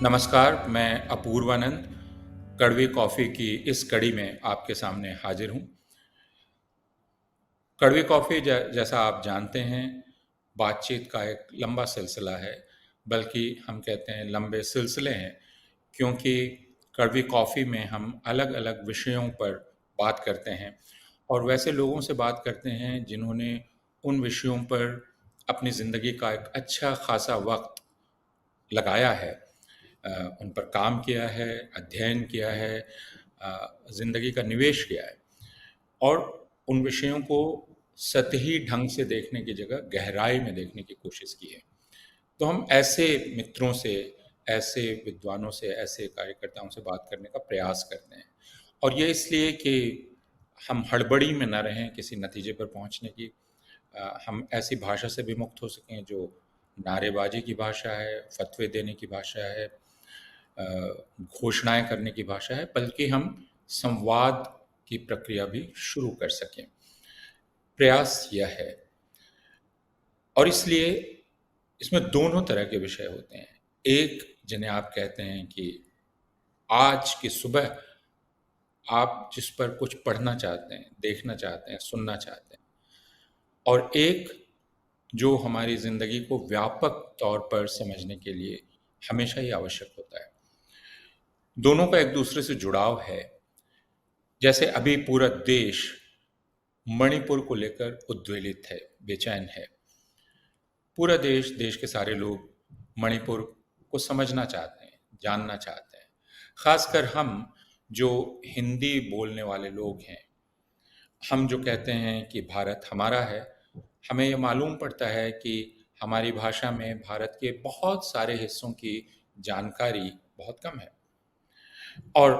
नमस्कार, मैं अपूर्वानंद कड़वी कॉफ़ी की इस कड़ी में आपके सामने हाजिर हूँ। कड़वी कॉफ़ी जैसा आप जानते हैं, बातचीत का एक लंबा सिलसिला है, बल्कि हम कहते हैं लंबे सिलसिले हैं, क्योंकि कड़वी कॉफ़ी में हम अलग-अलग विषयों पर बात करते हैं और वैसे लोगों से बात करते हैं जिन्होंने उन विषयों पर अपनी ज़िंदगी का एक अच्छा खासा वक़्त लगाया है। उन पर काम किया है, अध्ययन किया है, ज़िंदगी का निवेश किया है और उन विषयों को सतही ढंग से देखने की जगह गहराई में देखने की कोशिश की है। तो हम ऐसे मित्रों से, ऐसे विद्वानों से, ऐसे कार्यकर्ताओं से बात करने का प्रयास करते हैं और ये इसलिए कि हम हड़बड़ी में ना रहें किसी नतीजे पर पहुंचने की। हम ऐसी भाषा से भी मुक्त हो सकें जो नारेबाजी की भाषा है, फतवे देने की भाषा है, घोषणाएं करने की भाषा है, बल्कि हम संवाद की प्रक्रिया भी शुरू कर सकें। प्रयास यह है और इसलिए इसमें दोनों तरह के विषय होते हैं। एक जिन्हें आप कहते हैं कि आज की सुबह आप जिस पर कुछ पढ़ना चाहते हैं, देखना चाहते हैं, सुनना चाहते हैं, और एक जो हमारी ज़िंदगी को व्यापक तौर पर समझने के लिए हमेशा ही आवश्यक होता है। दोनों का एक दूसरे से जुड़ाव है। जैसे अभी पूरा देश मणिपुर को लेकर उद्वेलित है, बेचैन है। पूरा देश, देश के सारे लोग मणिपुर को समझना चाहते हैं, जानना चाहते हैं। खासकर हम जो हिंदी बोलने वाले लोग हैं, हम जो कहते हैं कि भारत हमारा है, हमें ये मालूम पड़ता है कि हमारी भाषा में भारत के बहुत सारे हिस्सों की जानकारी बहुत कम है और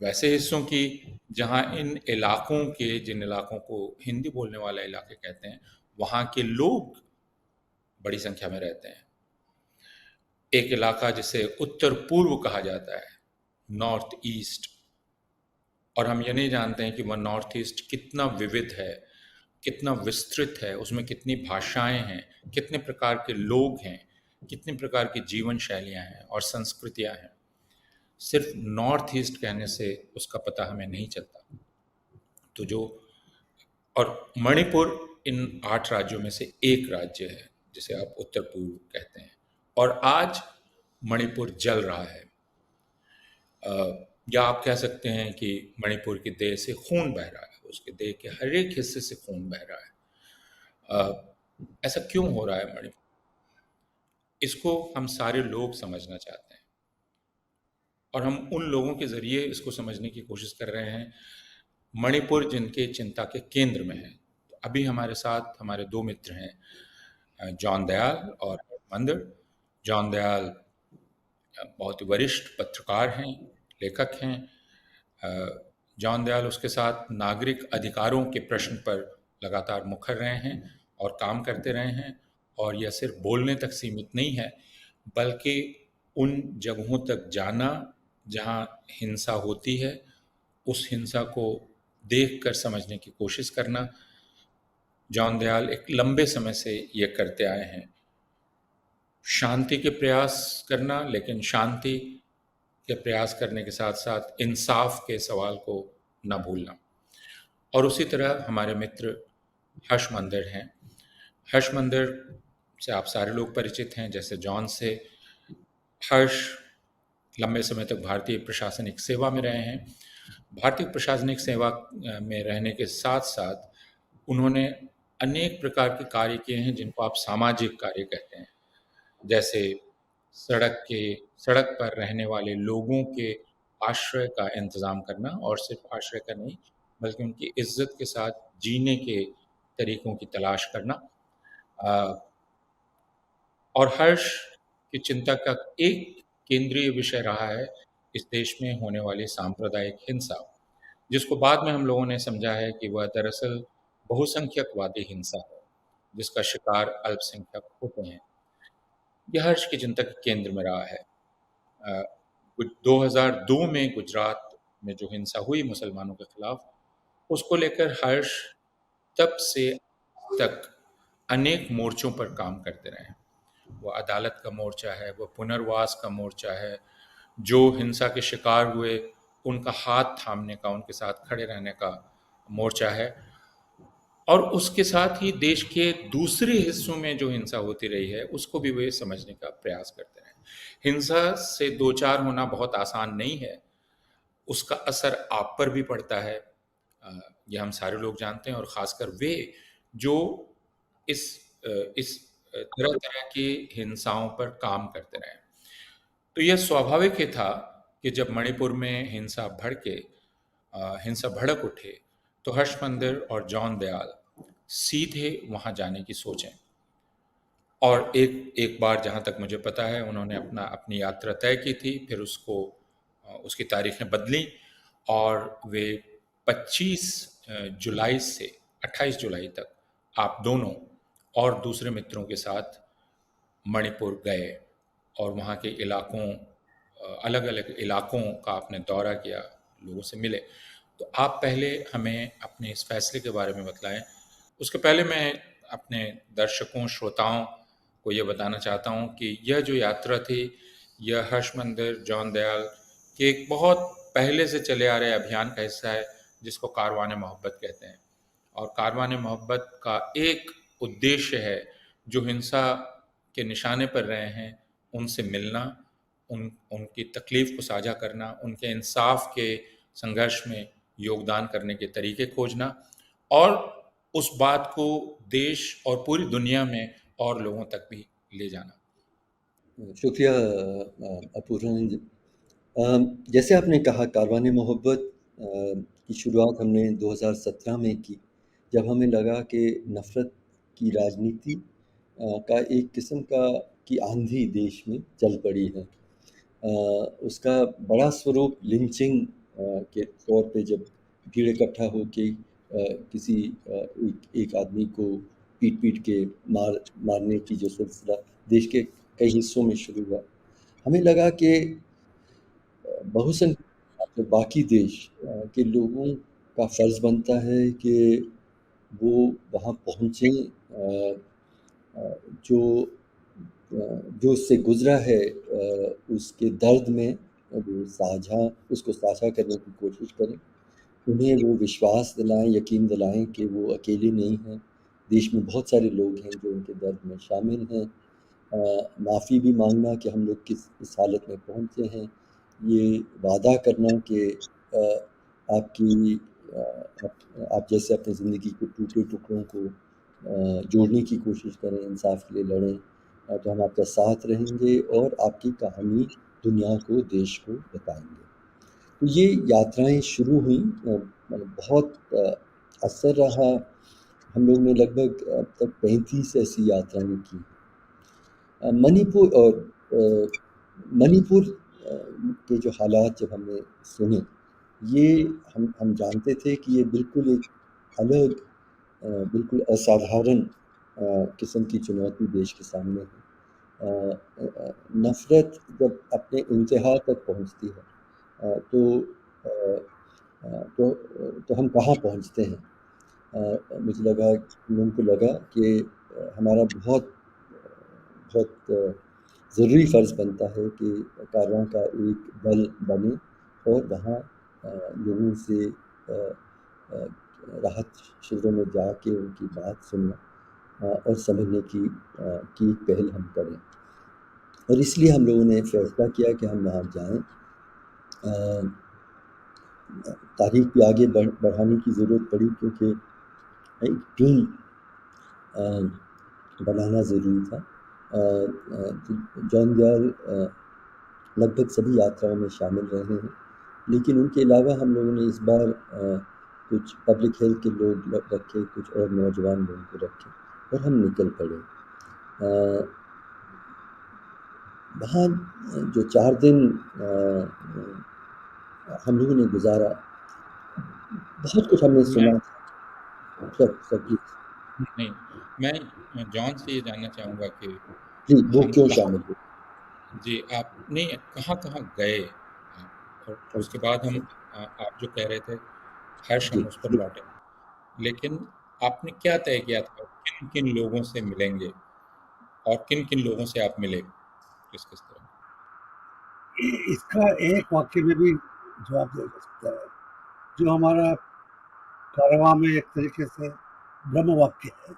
वैसे हिस्सों की जहाँ इन इलाकों के जिन इलाकों को हिंदी बोलने वाले इलाके कहते हैं, वहाँ के लोग बड़ी संख्या में रहते हैं। एक इलाका जिसे उत्तर पूर्व कहा जाता है, नॉर्थ ईस्ट, और हम ये नहीं जानते हैं कि वह नॉर्थ ईस्ट कितना विविध है, कितना विस्तृत है, उसमें कितनी भाषाएं हैं, कितने प्रकार के लोग हैं, कितनी प्रकार की जीवन शैलियां हैं और संस्कृतियां हैं। सिर्फ नॉर्थ ईस्ट कहने से उसका पता हमें नहीं चलता। तो जो और मणिपुर इन 8 राज्यों में से एक राज्य है जिसे आप उत्तर पूर्व कहते हैं और आज मणिपुर जल रहा है। या आप कह सकते हैं कि मणिपुर के देह से खून बह रहा है, उसके देह के हर एक हिस्से से खून बह रहा है। ऐसा क्यों हो रहा है मणिपुर? इसको हम सारे लोग समझना चाहते हैं और हम उन लोगों के ज़रिए इसको समझने की कोशिश कर रहे हैं, मणिपुर जिनके चिंता के केंद्र में है। तो अभी हमारे साथ हमारे 2 मित्र हैं, जॉन दयाल और मंदिर। जॉन दयाल बहुत ही वरिष्ठ पत्रकार हैं, लेखक हैं। जॉन दयाल उसके साथ नागरिक अधिकारों के प्रश्न पर लगातार मुखर रहे हैं और काम करते रहे हैं और यह सिर्फ बोलने तक सीमित नहीं है, बल्कि उन जगहों तक जाना जहाँ हिंसा होती है, उस हिंसा को देखकर समझने की कोशिश करना। जॉन दयाल एक लंबे समय से ये करते आए हैं, शांति के प्रयास करना, लेकिन शांति के प्रयास करने के साथ साथ इंसाफ के सवाल को न भूलना। और उसी तरह हमारे मित्र हर्ष मंदिर हैं। हर्ष मंदिर से आप सारे लोग परिचित हैं, जैसे जॉन से। हर्ष लंबे समय तक भारतीय प्रशासनिक सेवा में रहे हैं। भारतीय प्रशासनिक सेवा में रहने के साथ साथ उन्होंने अनेक प्रकार के कार्य किए हैं जिनको आप सामाजिक कार्य कहते हैं। जैसे सड़क पर रहने वाले लोगों के आश्रय का इंतज़ाम करना, और सिर्फ आश्रय का नहीं, बल्कि उनकी इज़्ज़त के साथ जीने के तरीकों की तलाश करना। अ, और हर्ष की चिंता का एक केंद्रीय विषय रहा है इस देश में होने वाली सांप्रदायिक हिंसा, जिसको बाद में हम लोगों ने समझा है कि वह दरअसल बहुसंख्यकवादी हिंसा है, जिसका शिकार अल्पसंख्यक होते हैं। यह हर्ष की चिंता के केंद्र में रहा है। अ, 2002 में गुजरात में जो हिंसा हुई मुसलमानों के खिलाफ, उसको लेकर हर्ष तब से तक अनेक मोर्चों पर काम करते रहे हैं। वो अदालत का मोर्चा है, वो पुनर्वास का मोर्चा है, जो हिंसा के शिकार हुए उनका हाथ थामने का, उनके साथ खड़े रहने का मोर्चा है, और उसके साथ ही देश के दूसरे हिस्सों में जो हिंसा होती रही है उसको भी वे समझने का प्रयास करते रहे। हिंसा से दो चार होना बहुत आसान नहीं है, उसका असर आप पर भी पड़ता है, ये हम सारे लोग जानते हैं, और ख़ासकर वे जो इस इस तरह-तरह की हिंसाओं पर काम करते रहे। तो यह स्वाभाविक ही था कि जब मणिपुर में हिंसा भड़क उठे, तो हर्ष मंदिर और जॉन दयाल सीधे वहाँ जाने की सोचें। और एक एक बार जहाँ तक मुझे पता है उन्होंने अपनी यात्रा तय की थी, फिर उसकी तारीखें बदलीं, और वे 25 जुलाई से 28 जुलाई तक आप दोनों और दूसरे मित्रों के साथ मणिपुर गए और वहाँ के अलग-अलग इलाकों का आपने दौरा किया, लोगों से मिले। तो आप पहले हमें अपने इस फैसले के बारे में बतलाएं। उसके पहले मैं अपने दर्शकों, श्रोताओं को ये बताना चाहता हूँ कि यह जो यात्रा थी, यह हर्ष मंदिर, जॉन दयाल के एक बहुत पहले से चले आ रहे अभियान का हिस्सा है, जिसको कारवान मोहब्बत कहते हैं। और कारवान मोहब्बत का एक उद्देश्य है, जो हिंसा के निशाने पर रहे हैं उनसे मिलना, उनकी तकलीफ़ को साझा करना, उनके इंसाफ के संघर्ष में योगदान करने के तरीके खोजना, और उस बात को देश और पूरी दुनिया में और लोगों तक भी ले जाना। शुक्रिया अपूर्वानंद जी। जैसे आपने कहा कारवान मोहब्बत की शुरुआत हमने 2017 में की, जब हमें लगा कि नफ़रत की राजनीति का एक किस्म की आंधी देश में चल पड़ी है। उसका बड़ा स्वरूप लिंचिंग के तौर पे, जब भीड़ इकट्ठा होके किसी एक आदमी को पीट के मारने की जो सिलसिला देश के कई हिस्सों में शुरू हुआ, हमें लगा कि बहुसंख्यक जो बाकी देश के लोगों का फ़र्ज़ बनता है कि वो वहाँ पहुँचें, जो जो उससे गुज़रा है उसके दर्द में उसको साझा करने की कोशिश करें। उन्हें वो विश्वास दिलाएँ, यकीन दिलाएँ कि वो अकेले नहीं हैं। देश में बहुत सारे लोग हैं जो उनके दर्द में शामिल हैं। माफ़ी भी माँगना कि हम लोग इस हालत में पहुँचे हैं। ये वादा करना कि आपकी आप जैसे अपनी ज़िंदगी के टूटे टुकड़ों को जोड़ने की कोशिश करें, इंसाफ के लिए लड़ें, तो हम आपका साथ रहेंगे और आपकी कहानी दुनिया को, देश को बताएँगे। तो ये यात्राएँ शुरू हुईं, मतलब बहुत असर रहा। हम लोग ने लगभग अब तक 35 ऐसी यात्राएँ की। मणिपुर और मणिपुर के जो हालात जब हमने सुने, ये हम जानते थे कि ये बिल्कुल एक अलग, बिल्कुल असाधारण किस्म की चुनौती देश के सामने है। नफ़रत जब अपने इंतहा तक पहुँचती है, तो तो हम कहाँ पहुँचते हैं? मुझे लगा, लोगों को लगा कि हमारा बहुत बहुत ज़रूरी फ़र्ज़ बनता है कि कारवां का एक दल बने और वहाँ लोगों से राहत शिविरों में जाके उनकी बात सुनना और समझने की पहल हम करें। और इसलिए हम लोगों ने फ़ैसला किया कि हम वहाँ जाएँ। तारीख भी आगे बढ़ाने की ज़रूरत पड़ी, क्योंकि एक टीम बनाना ज़रूरी था। जॉन दयाल लगभग सभी यात्राओं में शामिल रहे हैं, लेकिन उनके अलावा हम लोगों ने इस बार कुछ पब्लिक हेल्थ के लोग रखे, कुछ और नौजवान लोगों को रखे, और हम निकल पड़े। वहाँ जो 4 दिन हम लोगों ने गुजारा, बहुत कुछ हमने मैं सुना सब जी। नहीं, मैं जॉन से ये जानना चाहूँगा कि जी, वो हम क्यों कहाँ, शामिल हुए? जी, आप नहीं, कहाँ-कहाँ गए आप? और उसके बाद आप जो कह रहे थे, हर्ष जी, हम उस पर लौटे। लेकिन आपने क्या तय किया था? किन-किन लोगों से मिलेंगे? और किन किन लोगों से आप मिले, किस किस तरह? इसका एक वाक्य में भी जवाब दिया जा सकता है। जो हमारा कारवां में एक तरीके से ब्रह्म वाक्य है,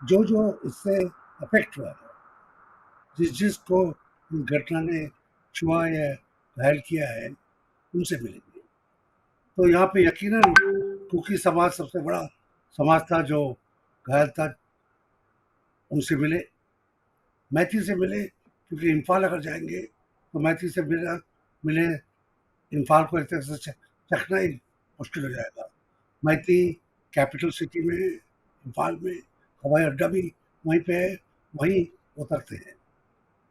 जो जो इससे अफेक्ट हुआ है, जिस जिसको इस घटना ने छुआ या घायल किया है, उनसे मिलेंगे। तो यहाँ पे यकीनन कुकी समाज सबसे बड़ा समाज था जो घायल था, उनसे मिले, मैथी से मिले, क्योंकि इम्फाल अगर जाएंगे तो मैथी से मिले इम्फाल को एक तरह से चखना ही मुश्किल हो जाएगा। मैथी कैपिटल सिटी में, इम्फाल में हवाई अड्डा भी वहीं पे है, वहीं उतरते हैं।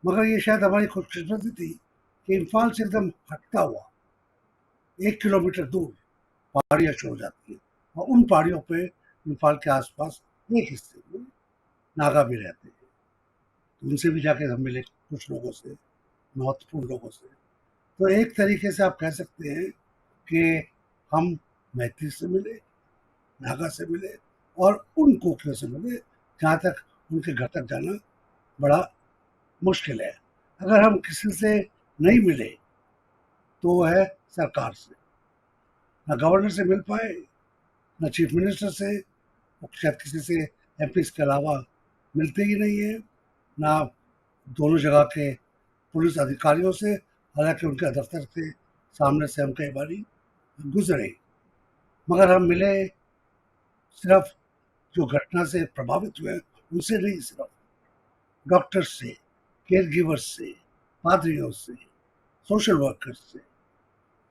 मगर ये शायद हमारी खुशकिस्मती थी कि इम्फाल से एकदम हटता हुआ 1 किलोमीटर दूर पहाड़ियाँ शुरू हो जाती हैं, और उन पहाड़ियों पे इम्फाल के आसपास एक हिस्से में नागा भी रहते हैं। तो उनसे भी जाके हम मिले, कुछ लोगों से, महत्वपूर्ण लोगों से। तो एक तरीके से आप कह सकते हैं कि हम मैत्री से मिले, नागा से मिले, और उन कोकियों से मिले जहाँ तक उनके घर तक जाना बड़ा मुश्किल है। अगर हम किसी से नहीं मिले तो वो है सरकार से। ना गवर्नर से मिल पाए, ना चीफ मिनिस्टर से, शायद किसी से एमपीज के अलावा मिलते ही नहीं है, ना दोनों जगह के पुलिस अधिकारियों से, हालांकि उनके दफ्तर के सामने से हम कई बारी गुजरे। मगर हम मिले सिर्फ जो घटना से प्रभावित हुए उनसे नहीं, सिर्फ डॉक्टर्स से, केयर गिवर्स से, पादरियों से, सोशल वर्कर्स से,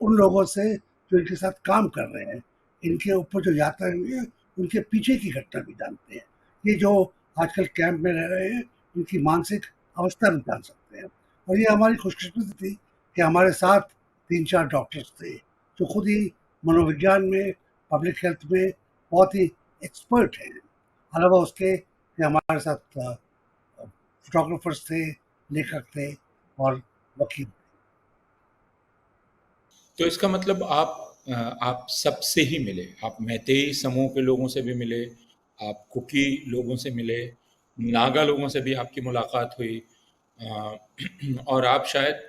उन लोगों से जो इनके साथ काम कर रहे हैं, इनके ऊपर जो यात्रा हुई है उनके पीछे की घटना भी जानते हैं। ये जो आजकल कैंप में रह रहे हैं, इनकी मानसिक अवस्था भी जान सकते हैं। और ये हमारी खुशकिस्मती थी कि हमारे साथ 3-4 डॉक्टर्स थे जो खुद ही मनोविज्ञान में, पब्लिक हेल्थ में बहुत ही एक्सपर्ट हैं। अलावा उसके कि हमारे साथ फोटोग्राफर्स थे, लेखक थे और वकील। तो इसका मतलब आप सबसे ही मिले, आप मैतेई समूह के लोगों से भी मिले, आप कुकी लोगों से मिले, नागा लोगों से भी आपकी मुलाकात हुई, अ, और आप शायद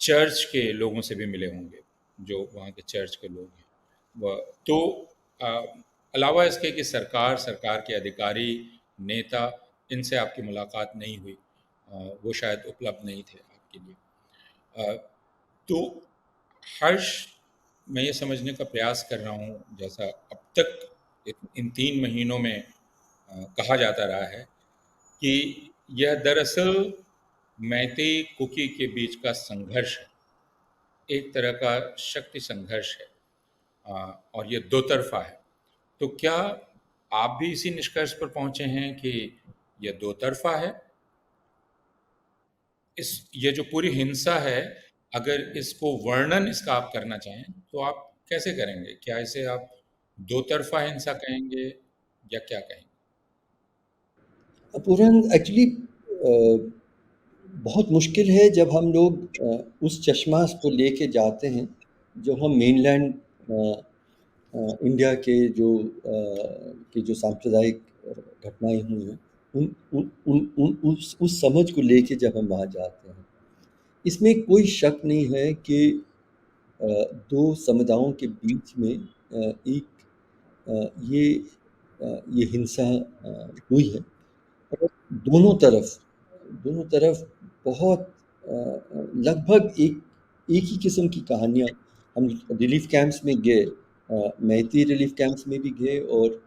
चर्च के लोगों से भी मिले होंगे, जो वहाँ के चर्च के लोग हैं। तो अ, अलावा इसके कि सरकार के अधिकारी, नेता, इनसे आपकी मुलाकात नहीं हुई, वो शायद उपलब्ध नहीं थे आपके लिए। अ, तो हर्ष, मैं ये समझने का प्रयास कर रहा हूँ, जैसा अब तक इन 3 महीनों में कहा जाता रहा है कि यह दरअसल मैतेई कुकी के बीच का संघर्ष है, एक तरह का शक्ति संघर्ष है, और ये दो तरफ़ा है। तो क्या आप भी इसी निष्कर्ष पर पहुँचे हैं कि यह दो तरफ़ा है? ये जो पूरी हिंसा है, अगर इसको वर्णन इसका आप करना चाहें, तो आप कैसे करेंगे? क्या इसे आप दो तरफ़ा हिंसा कहेंगे या क्या कहेंगे? पूरन एक्चुअली बहुत मुश्किल है जब हम लोग उस चश्मा को लेके जाते हैं जो हम मेनलैंड इंडिया के जो सांप्रदायिक घटनाएं हुई हैं उन उन उन उन उस समझ को लेके जब हम वहाँ जाते हैं, इसमें कोई शक नहीं है कि दो समुदायों के बीच में एक ये हिंसा हुई है। और दोनों तरफ बहुत लगभग एक ही किस्म की कहानियाँ। हम रिलीफ कैंप्स में गए, मैती रिलीफ कैंप्स में भी गए और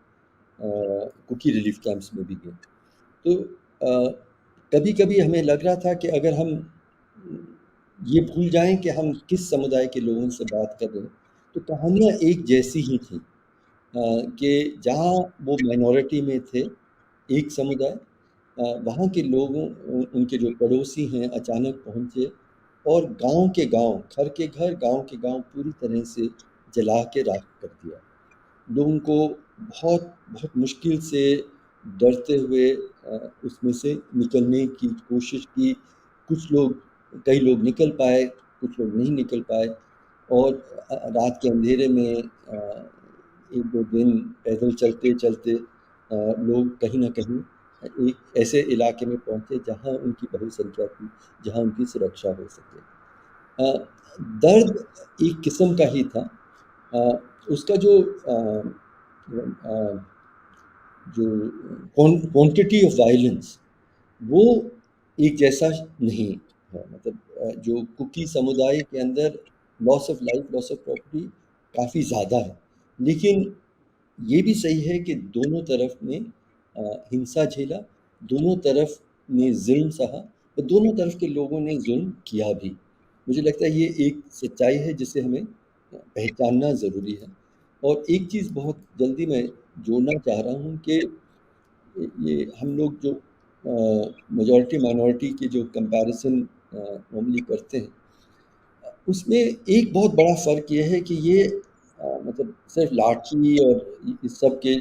कुकी रिलीफ कैंप्स में भी गए। तो कभी-कभी हमें लग रहा था कि अगर हम ये भूल जाएँ कि हम किस समुदाय के लोगों से बात कर रहे हैं, तो कहानियाँ एक जैसी ही थी। कि जहाँ वो माइनॉरिटी में थे, एक समुदाय, वहाँ के लोगों उनके जो पड़ोसी हैं अचानक पहुँचे और गाँव के गाँव, घर के घर, गाँव के गाँव पूरी तरह से जला के राख कर दिया। लोगों को बहुत बहुत मुश्किल से डरते हुए उसमें से निकलने की कोशिश की। कई लोग निकल पाए, कुछ लोग नहीं निकल पाए और रात के अंधेरे में 1-2 दिन पैदल चलते-चलते लोग कहीं न कहीं एक ऐसे इलाके में पहुँचे जहाँ उनकी बहुसंख्या थी, जहाँ उनकी सुरक्षा हो सके। दर्द एक किस्म का ही था। उसका जो जो क्वांटिटी ऑफ वायलेंस वो एक जैसा नहीं है। मतलब जो कुकी समुदाय के अंदर loss of life, loss of property काफ़ी ज़्यादा है, लेकिन ये भी सही है कि दोनों तरफ ने हिंसा झेला, दोनों तरफ ने जुल्म सहा और दोनों तरफ के लोगों ने जुल्म किया भी। मुझे लगता है ये एक सच्चाई है जिसे हमें पहचानना ज़रूरी है। और एक चीज़ बहुत जल्दी मैं जोड़ना चाह रहा हूँ कि ये हम लोग जो मेजॉरिटी माइनॉरिटी के जो कंपैरिजन नॉर्मली करते हैं, उसमें एक बहुत बड़ा फ़र्क ये है कि ये मतलब सिर्फ लाठी और इस सब के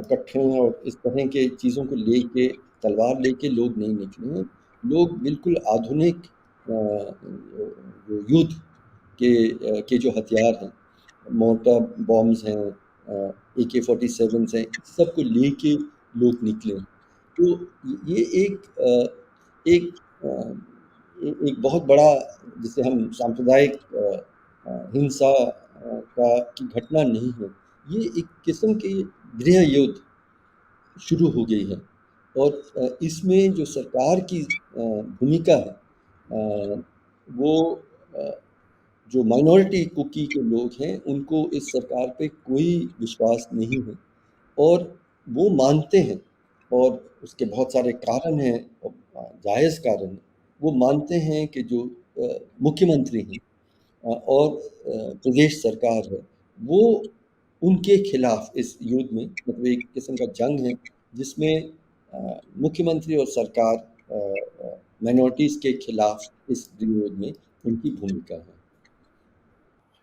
कट्ठों और इस तरह के चीज़ों को लेके, तलवार लेके लोग नहीं निकले हैं। लोग बिल्कुल आधुनिक जो युद्ध के जो हथियार हैं, मोर्टार बॉम्ब्स हैं, AK-47 हैं, सबको लेके लोग निकले हैं। तो ये एक एक बहुत बड़ा, जिसे हम सांप्रदायिक हिंसा की घटना नहीं है। ये एक किस्म की गृह युद्ध शुरू हो गई है। और इसमें जो सरकार की भूमिका है, वो जो माइनॉरिटी कुकी के लोग हैं उनको इस सरकार पे कोई विश्वास नहीं है और वो मानते हैं, और उसके बहुत सारे कारण हैं और जायज़ कारण हैं। वो मानते हैं कि जो मुख्यमंत्री हैं और प्रदेश सरकार है, वो उनके खिलाफ इस युद्ध में, मतलब एक किस्म का जंग है जिसमें मुख्यमंत्री और सरकार माइनॉरिटीज़ के खिलाफ इस युद्ध में उनकी भूमिका है।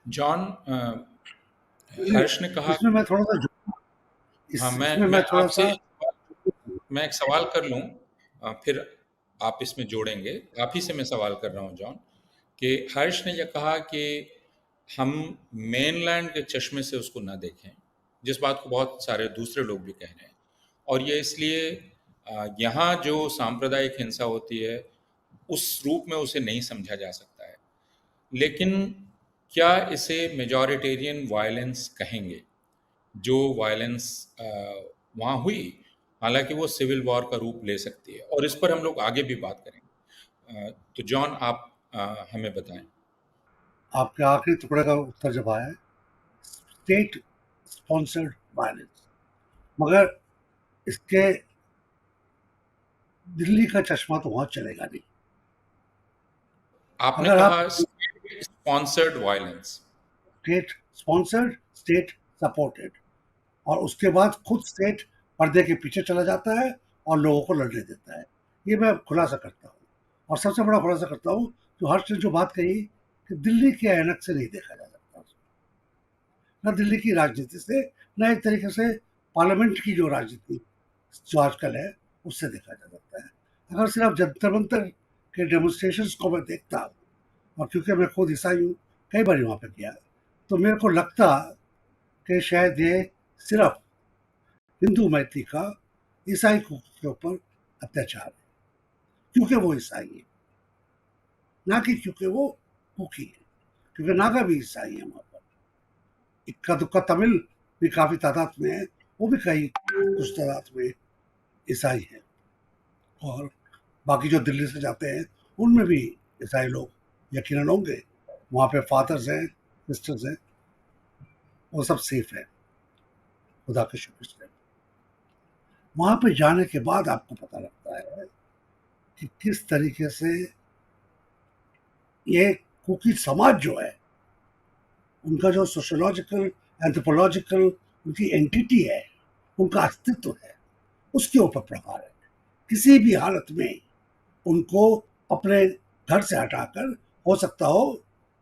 जॉन, हर्ष ने कहा, इसमें मैं थोड़ा सा हाँ, इसमें मैं मैं थोड़ा आपसे सा मैं एक सवाल कर लूँ, फिर आप इसमें जोड़ेंगे। आप ही से मैं सवाल कर रहा हूँ जॉन, कि हर्ष ने ये कहा कि हम मेनलैंड के चश्मे से उसको ना देखें, जिस बात को बहुत सारे दूसरे लोग भी कह रहे हैं। और ये इसलिए यहाँ जो सांप्रदायिक हिंसा होती है, उस रूप में उसे नहीं समझा जा सकता है। लेकिन क्या इसे मेजॉरिटेरियन वायलेंस कहेंगे? जो वायलेंस वहाँ हुई, हालांकि वो सिविल वॉर का रूप ले सकती है, और इस पर हम लोग आगे भी बात करेंगे। तो जॉन, आप हमें बताएं। आपके आखिरी टुकड़े का उत्तर जब आया, स्टेट स्पॉन्सर्ड वायलेंस, मगर इसके दिल्ली का चश्मा तो वहां चलेगा नहीं। आपने अगर आप कहा state sponsored violence. State sponsored, state supported, और उसके बाद खुद स्टेट पर्दे के पीछे चला जाता है और लोगों को लड़ने देता है। ये मैं खुलासा करता हूँ, और सबसे बड़ा खुलासा करता हूँ जो हर्ष ने जो बात कही कि दिल्ली के ऐनक से नहीं देखा जा सकता, न दिल्ली की राजनीति से, न एक तरीके से पार्लियामेंट की जो राजनीति जो आजकल है उससे देखा जा सकता है। अगर सिर्फ जंतर मंतर के डेमोन्स्ट्रेशन को मैं देखता हूँ, और क्योंकि मैं खुद ईसाई हूँ, कई बार वहाँ पे गया, तो मेरे को लगता कि शायद ये सिर्फ हिंदू मैत्री का ईसाई के ऊपर अत्याचार है, क्योंकि वो ईसाई है, ना कि क्योंकि वो कुकी है। क्योंकि नागा भी ईसाई है वहाँ पर, इक्का दुक्का तमिल भी काफी तादाद में है, वो भी कई कुछ तादाद में ईसाई है, और बाकी जो दिल्ली से जाते हैं उनमें भी ईसाई लोग यकीनन होंगे। वहाँ पे फादर्स हैं, सिस्टर्स हैं, वो सब सेफ है, खुदा के शुक्र से। वहाँ पे जाने के बाद आपको पता लगता है कि किस तरीके से ये कुकी समाज जो है, उनका जो सोशोलॉजिकल, एंथ्रोपोलॉजिकल उनकी एंटिटी है, उनका अस्तित्व है, उसके ऊपर प्रहार है। किसी भी हालत में उनको अपने घर से हटाकर, हो सकता हो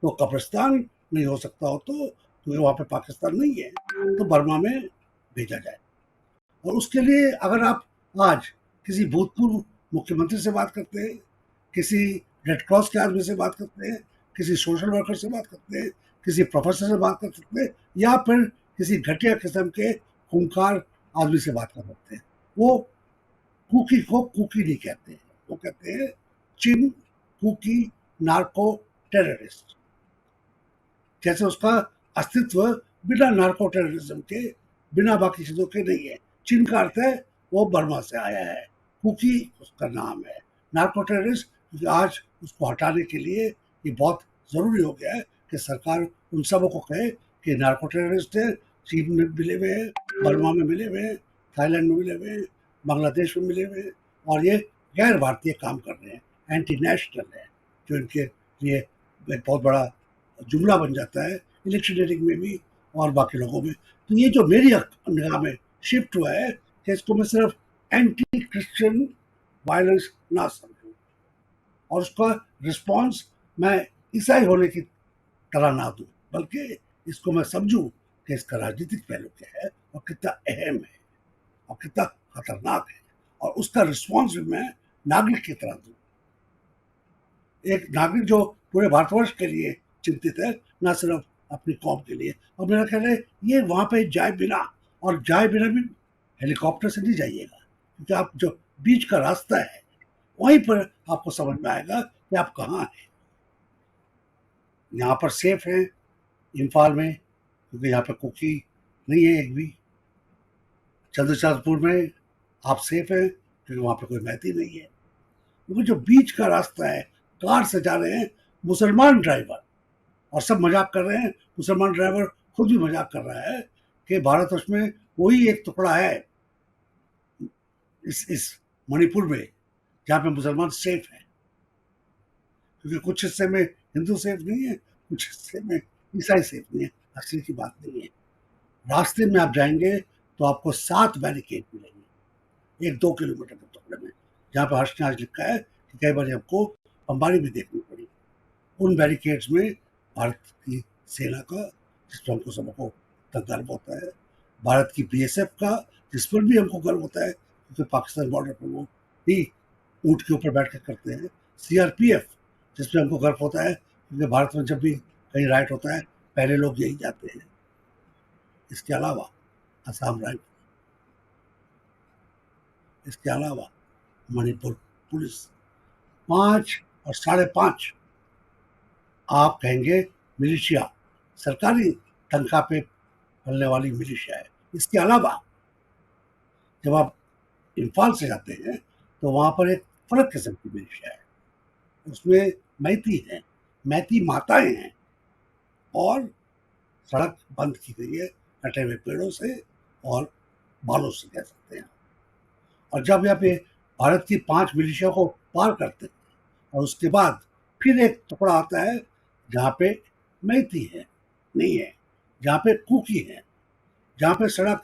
तो कब्रिस्तान, नहीं हो सकता हो तो, क्योंकि वहाँ पे पाकिस्तान नहीं है, तो बर्मा में भेजा जाए। और उसके लिए अगर आप आज किसी भूतपूर्व मुख्यमंत्री से बात करते हैं, किसी रेड क्रॉस के आदमी से बात करते हैं, किसी सोशल वर्कर से बात करते हैं, किसी प्रोफेसर से बात कर सकते हैं, या फिर किसी घटिया किस्म के खूंखार आदमी से बात कर सकते हैं, वो कुकी को कुकी नहीं कहते हैं, वो कहते हैं चिन कुकी नार्को टेररिस्ट। जैसे उसका अस्तित्व बिना नार्को टेररिज्म के, बिना बाकी चीजों के नहीं है। चीन का अर्थ है वो बर्मा से आया है, कुकी उसका नाम है। नार्को टेररिस्ट, क्योंकि आज उसको हटाने के लिए ये बहुत जरूरी हो गया है कि सरकार उन सबों को कहे कि नार्को टेररिस्ट है, चीन में मिले हुए हैं, बर्मा में मिले हुए हैं, थाईलैंड में मिले हुए हैं, बांग्लादेश में मिले हुए हैं, और ये गैर भारतीय काम कर रहे हैं, एंटी नेशनल है, जो इनके लिए एक बहुत बड़ा जुमला बन जाता है इलेक्शनरिंग में भी और बाकी लोगों में। तो ये जो मेरी निगाह में शिफ्ट हुआ है कि इसको मैं सिर्फ एंटी क्रिश्चियन वायलेंस ना समझूं, और उसका रिस्पॉन्स मैं ईसाई होने की तरह ना दूं, बल्कि इसको मैं समझूं कि इसका राजनीतिक पहलू क्या है और कितना अहम है और कितना खतरनाक है, और उसका रिस्पॉन्स भी मैं नागरिक की तरह दूं। एक नागरिक जो पूरे भारतवर्ष के लिए चिंतित है, ना सिर्फ अपनी कौम के लिए। और मेरा ख्याल है ये वहां पे जाए बिना, और जाए बिना भी हेलीकॉप्टर से नहीं जाइएगा, क्योंकि आप जो बीच का रास्ता है वहीं पर आपको समझ में आएगा कि आप कहाँ हैं। यहाँ पर सेफ है इम्फाल में, क्योंकि यहाँ पे कुकी नहीं है एक भी। चंद्रचांदपुर में आप सेफ हैं क्योंकि वहाँ पे कोई मैती नहीं है। क्योंकि जो बीच का रास्ता है, कार से जा रहे हैं मुसलमान ड्राइवर, और सब मजाक कर रहे हैं, मुसलमान ड्राइवर खुद भी मजाक कर रहा है कि भारतवर्ष में कोई एक टुकड़ा है इस मणिपुर में जहाँ पे मुसलमान सेफ है, क्योंकि कुछ हिस्से में हिंदू सेफ नहीं है, कुछ हिस्से में ईसाई सेफ नहीं है। असली की बात नहीं है। रास्ते में आप जाएंगे तो आपको 7 बैरिकेड मिलेंगे 1-2 किलोमीटर के टुकड़े में, जहाँ पर हर्ष ने आज लिखा है कि कई बार हमको अंबारी भी देखनी पड़ी। उन बैरिकेड्स में भारत की सेना का, जिस पर हमको सबको गर्व होता है, भारत की बीएसएफ का, जिस पर भी हमको गर्व होता है क्योंकि पाकिस्तान बॉर्डर पर वो ही ऊँट के ऊपर बैठ कर करते हैं, सीआरपीएफ, जिस पर हमको गर्व होता है क्योंकि भारत में जब भी कहीं राइट होता है पहले लोग यही जाते हैं। इसके अलावा असम राइफल, इसके अलावा मणिपुर पुलिस, 5 और 5.5 आप कहेंगे मिलिशिया, सरकारी तनख्वाह पे पलने वाली मिलिशिया है। इसके अलावा जब आप इम्फाल से जाते हैं तो वहाँ पर एक फर्क किस्म की मिलिशिया है, उसमें मैती हैं, मैती माताएं हैं, और सड़क बंद की गई है कटे हुए पेड़ों से और बालों से कह सकते हैं। और जब यहाँ पे भारत की 5 मिलिशिया को पार करते हैं और उसके बाद फिर एक टुकड़ा आता है जहाँ पे मैती है नहीं है, जहाँ पे कुकी है, जहाँ पे सड़क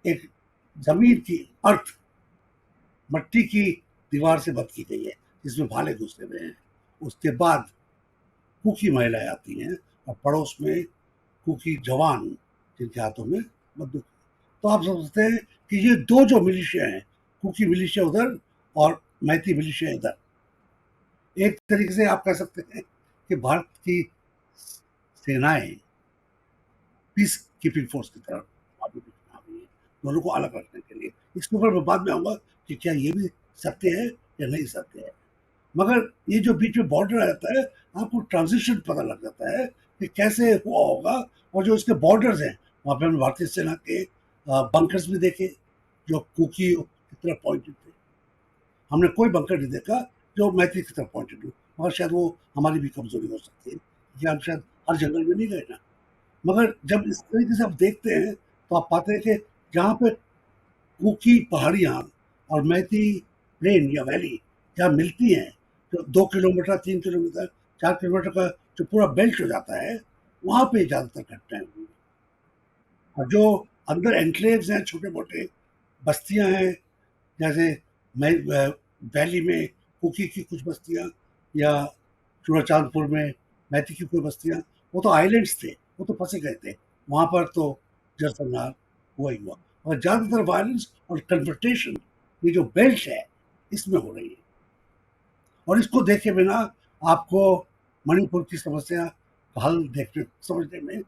एक जमीन की अर्थ मट्टी की दीवार से बंद की गई है जिसमें भाले घुसे हुए हैं। उसके बाद कुकी महिलाएं आती हैं और पड़ोस में कुकी जवान जिनके हाथों में बंदूक। तो आप समझते हैं कि ये 2 जो मिलिशिया हैं, कुकी मिलिशिया उधर और मैती मिलिशिया इधर, एक तरीके से आप कह सकते हैं कि भारत की सेनाएं पीस कीपिंग फोर्स की तरफ अभी भी आ गई है, दोनों को अलग रखने के लिए। इसके ऊपर मैं बाद में आऊँगा कि क्या ये भी सत्य है या नहीं सत्य है। मगर ये जो बीच में बॉर्डर आ जाता है, आपको ट्रांजिशन पता लग जाता है कि कैसे हुआ होगा। और जो इसके बॉर्डर्स हैं वहाँ पे हमने भारतीय सेना के बंकर्स भी देखे जो कुकी की तरफ पॉइंटेड थे। हमने कोई बंकर नहीं देखा जो मैत्री की तरफ पॉइंटेड हो, मगर शायद वो हमारी भी कमजोरी हो सकती है कि हम शायद हर जंगल में नहीं गए ना। मगर जब इस तरीके से आप देखते हैं तो आप पाते हैं कि जहाँ पे कुकी पहाड़ियाँ और मैती प्लेन या वैली जहाँ मिलती हैं, जो 2 किलोमीटर 3 किलोमीटर 4 किलोमीटर का जो पूरा बेल्ट हो जाता है, वहाँ पे ज़्यादातर घटनाएं हुई। और जो अंदर एनक्लेव्स हैं, छोटे मोटे बस्तियाँ हैं, जैसे वैली में कुकी की कुछ बस्तियाँ या चूड़ाचांदपुर में मैती की कोई बस्तियाँ, वो तो आइलैंड्स थे, वो तो फंसे गए थे। वहाँ पर तो जरसंहार हुआ ही हुआ। और ज़्यादातर वायलेंस और कन्फ्रंटेशन ये जो बेल्ट है इसमें हो रही है। और इसको देखे बिना आपको मणिपुर की समस्या का हल देखने समझने में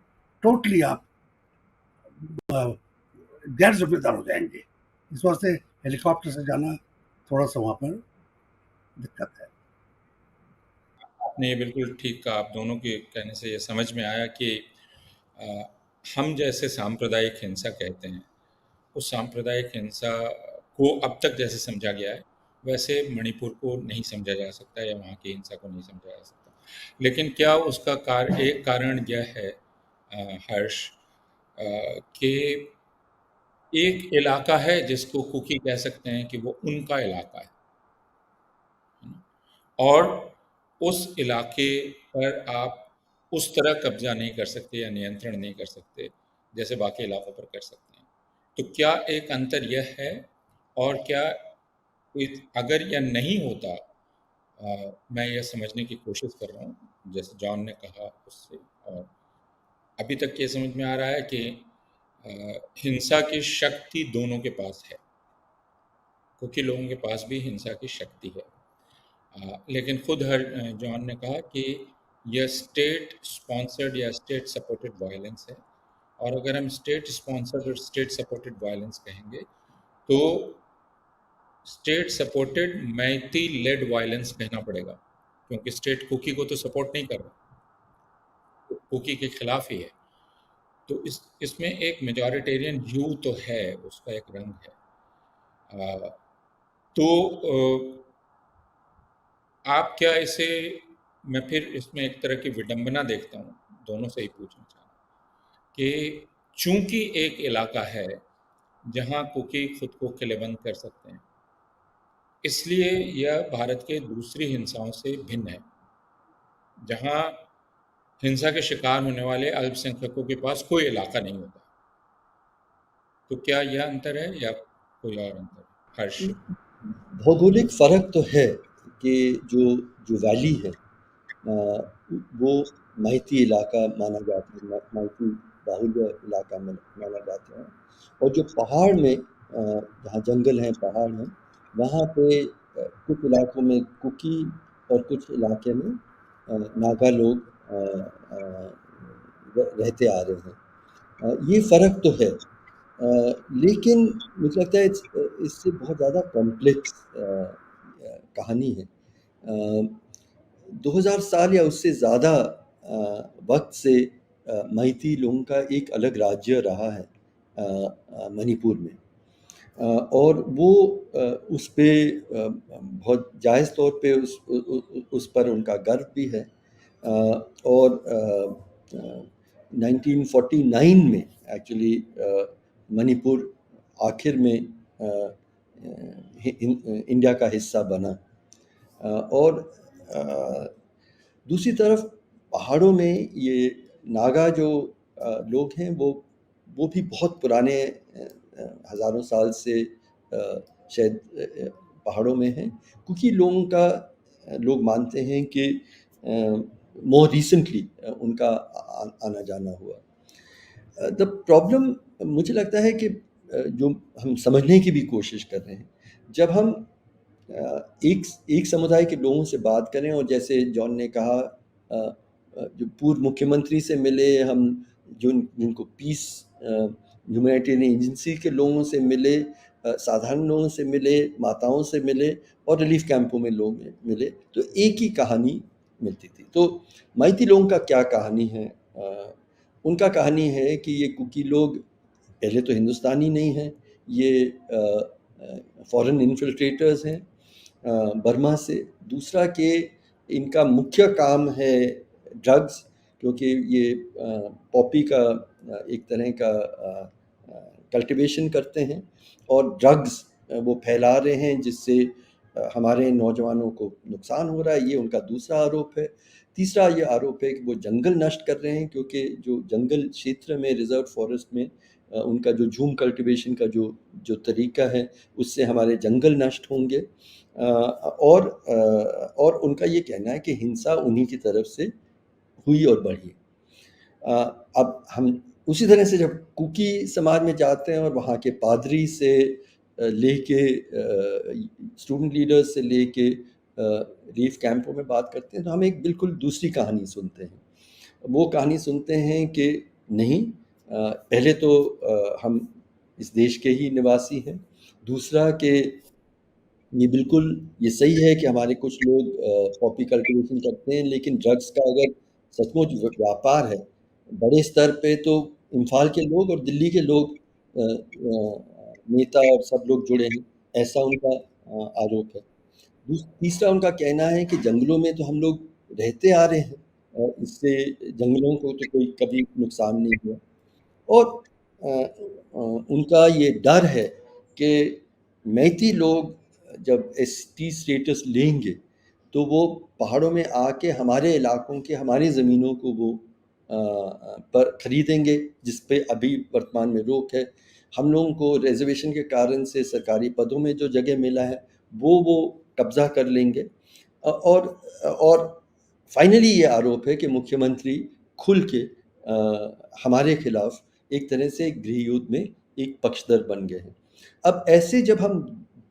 टोटली आप गैर जिम्मेदार हो जाएंगे। इस वास्ते हेलीकॉप्टर से जाना थोड़ा-सा वहाँ पर दिक्कत है। आपने ये बिल्कुल ठीक कहा। आप दोनों के कहने से ये समझ में आया कि अ, हम जैसे सांप्रदायिक हिंसा कहते हैं, उस सांप्रदायिक हिंसा को अब तक जैसे समझा गया है, वैसे मणिपुर को नहीं समझा जा सकता या वहाँ की हिंसा को नहीं समझा जा सकता। लेकिन क्या उसका एक कारण यह है हर्ष, कि एक इलाका है जिसको कुकी कह सकते हैं कि वो उनका इलाका है ना? और उस इलाके पर आप उस तरह कब्जा नहीं कर सकते या नियंत्रण नहीं कर सकते जैसे बाकी इलाकों पर कर सकते हैं। तो क्या एक अंतर यह है, और क्या अगर यह नहीं होता, मैं यह समझने की कोशिश कर रहा हूँ जैसे जॉन ने कहा उससे, और अभी तक ये समझ में आ रहा है कि हिंसा की शक्ति दोनों के पास है, क्योंकि लोगों के पास भी हिंसा की शक्ति है। लेकिन खुद जॉन ने कहा कि यह स्टेट स्पॉन्सर्ड या स्टेट सपोर्टेड वायलेंस है, और अगर हम स्टेट स्पॉन्सर्ड और स्टेट सपोर्टेड वायलेंस कहेंगे तो state supported Meitei led violence कहना पड़ेगा, क्योंकि स्टेट कुकी को तो सपोर्ट नहीं कर रहा, कुकी के खिलाफ ही है। तो इसमें एक मेजॉरिटेरियन व्यू तो है, उसका एक रंग है। तो आप क्या इसे, मैं फिर इसमें एक तरह की विडंबना देखता हूँ, दोनों से ही पूछना चाहूँ कि चूंकि एक इलाका है जहाँ कुकी खुद को किलेबंद कर सकते हैं, इसलिए यह भारत के दूसरी हिंसाओं से भिन्न है, जहाँ हिंसा के शिकार होने वाले अल्पसंख्यकों के पास कोई इलाका नहीं होता। तो क्या यह अंतर है या कोई और अंतर है? हर्ष। भौगोलिक फ़र्क तो है कि जो जो वैली है वो माइती इलाका माना जाता है, माइती बाहुल्य इलाका माना जाता है। और जो पहाड़ में जहाँ जंगल हैं, पहाड़ हैं, वहाँ पे कुछ इलाकों में कुकी और कुछ इलाके में नागा लोग रहते आ रहे हैं। ये फ़र्क तो है। लेकिन मुझे लगता है इससे बहुत ज़्यादा कॉम्प्लेक्स कहानी है। 2000 साल या उससे ज़्यादा वक्त से मैती लोगों का एक अलग राज्य रहा है मणिपुर में। और वो उस पे बहुत जायज़ तौर पे उस पर उनका गर्व भी है। और 1949 में एक्चुअली मणिपुर आखिर में इंडिया का हिस्सा बना। और दूसरी तरफ पहाड़ों में ये नागा जो लोग हैं वो भी बहुत पुराने हज़ारों साल से शायद पहाड़ों में हैं। कुकी लोगों का लोग मानते हैं कि मोर रिसेंटली उनका आना जाना हुआ। द प्रॉब्लम मुझे लगता है कि जो हम समझने की भी कोशिश कर रहे हैं, जब हम एक समुदाय के लोगों से बात करें, और जैसे जॉन ने कहा जो पूर्व मुख्यमंत्री से मिले हम, जिनको पीस ह्यूमैनिटेरियन एजेंसी के लोगों से मिले, साधारण लोगों से मिले, माताओं से मिले, और रिलीफ कैंपों में लोग मिले, तो एक ही कहानी मिलती थी। तो मैती लोगों का क्या कहानी है? उनका कहानी है कि ये कुकी लोग पहले तो हिंदुस्तानी नहीं हैं, ये फॉरेन इन्फिल्ट्रेटर्स हैं बर्मा से। दूसरा कि इनका मुख्य काम है ड्रग्स, क्योंकि ये पॉपी का एक तरह का कल्टीवेशन करते हैं, और ड्रग्स वो फैला रहे हैं जिससे हमारे नौजवानों को नुकसान हो रहा है। ये उनका दूसरा आरोप है। तीसरा ये आरोप है कि वो जंगल नष्ट कर रहे हैं, क्योंकि जो जंगल क्षेत्र में, रिजर्व फॉरेस्ट में उनका जो झूम कल्टीवेशन का जो तरीका है, उससे हमारे जंगल नष्ट होंगे। और उनका ये कहना है कि हिंसा उन्हीं की तरफ से हुई और बढ़ी। अब हम उसी तरह से जब कुकी समाज में जाते हैं और वहाँ के पादरी से लेके स्टूडेंट लीडर्स से लेके रिलीफ कैंपों में बात करते हैं, तो हम एक बिल्कुल दूसरी कहानी सुनते हैं। वो कहानी सुनते हैं कि नहीं, पहले तो हम इस देश के ही निवासी हैं, दूसरा कि ये बिल्कुल ये सही है कि हमारे कुछ लोग पॉपी कल्टीवेशन करते हैं, लेकिन ड्रग्स का अगर सचमुच व्यापार है बड़े स्तर पे, तो इम्फाल के लोग और दिल्ली के लोग नेता और सब लोग जुड़े हैं, ऐसा उनका आरोप है। तीसरा उनका कहना है कि जंगलों में तो हम लोग रहते आ रहे हैं और इससे जंगलों को तो कोई कभी नुकसान नहीं हुआ। और उनका ये डर है कि मैती लोग जब एसटी स्टेटस लेंगे तो वो पहाड़ों में आके हमारे इलाकों के हमारी ज़मीनों को वो पर खरीदेंगे, जिस पे अभी वर्तमान में रोक है। हम लोगों को रिजर्वेशन के कारण से सरकारी पदों में जो जगह मिला है वो कब्जा कर लेंगे। और फाइनली ये आरोप है कि मुख्यमंत्री खुल के हमारे खिलाफ एक तरह से गृह युद्ध में एक पक्षधर बन गए हैं। अब ऐसे जब हम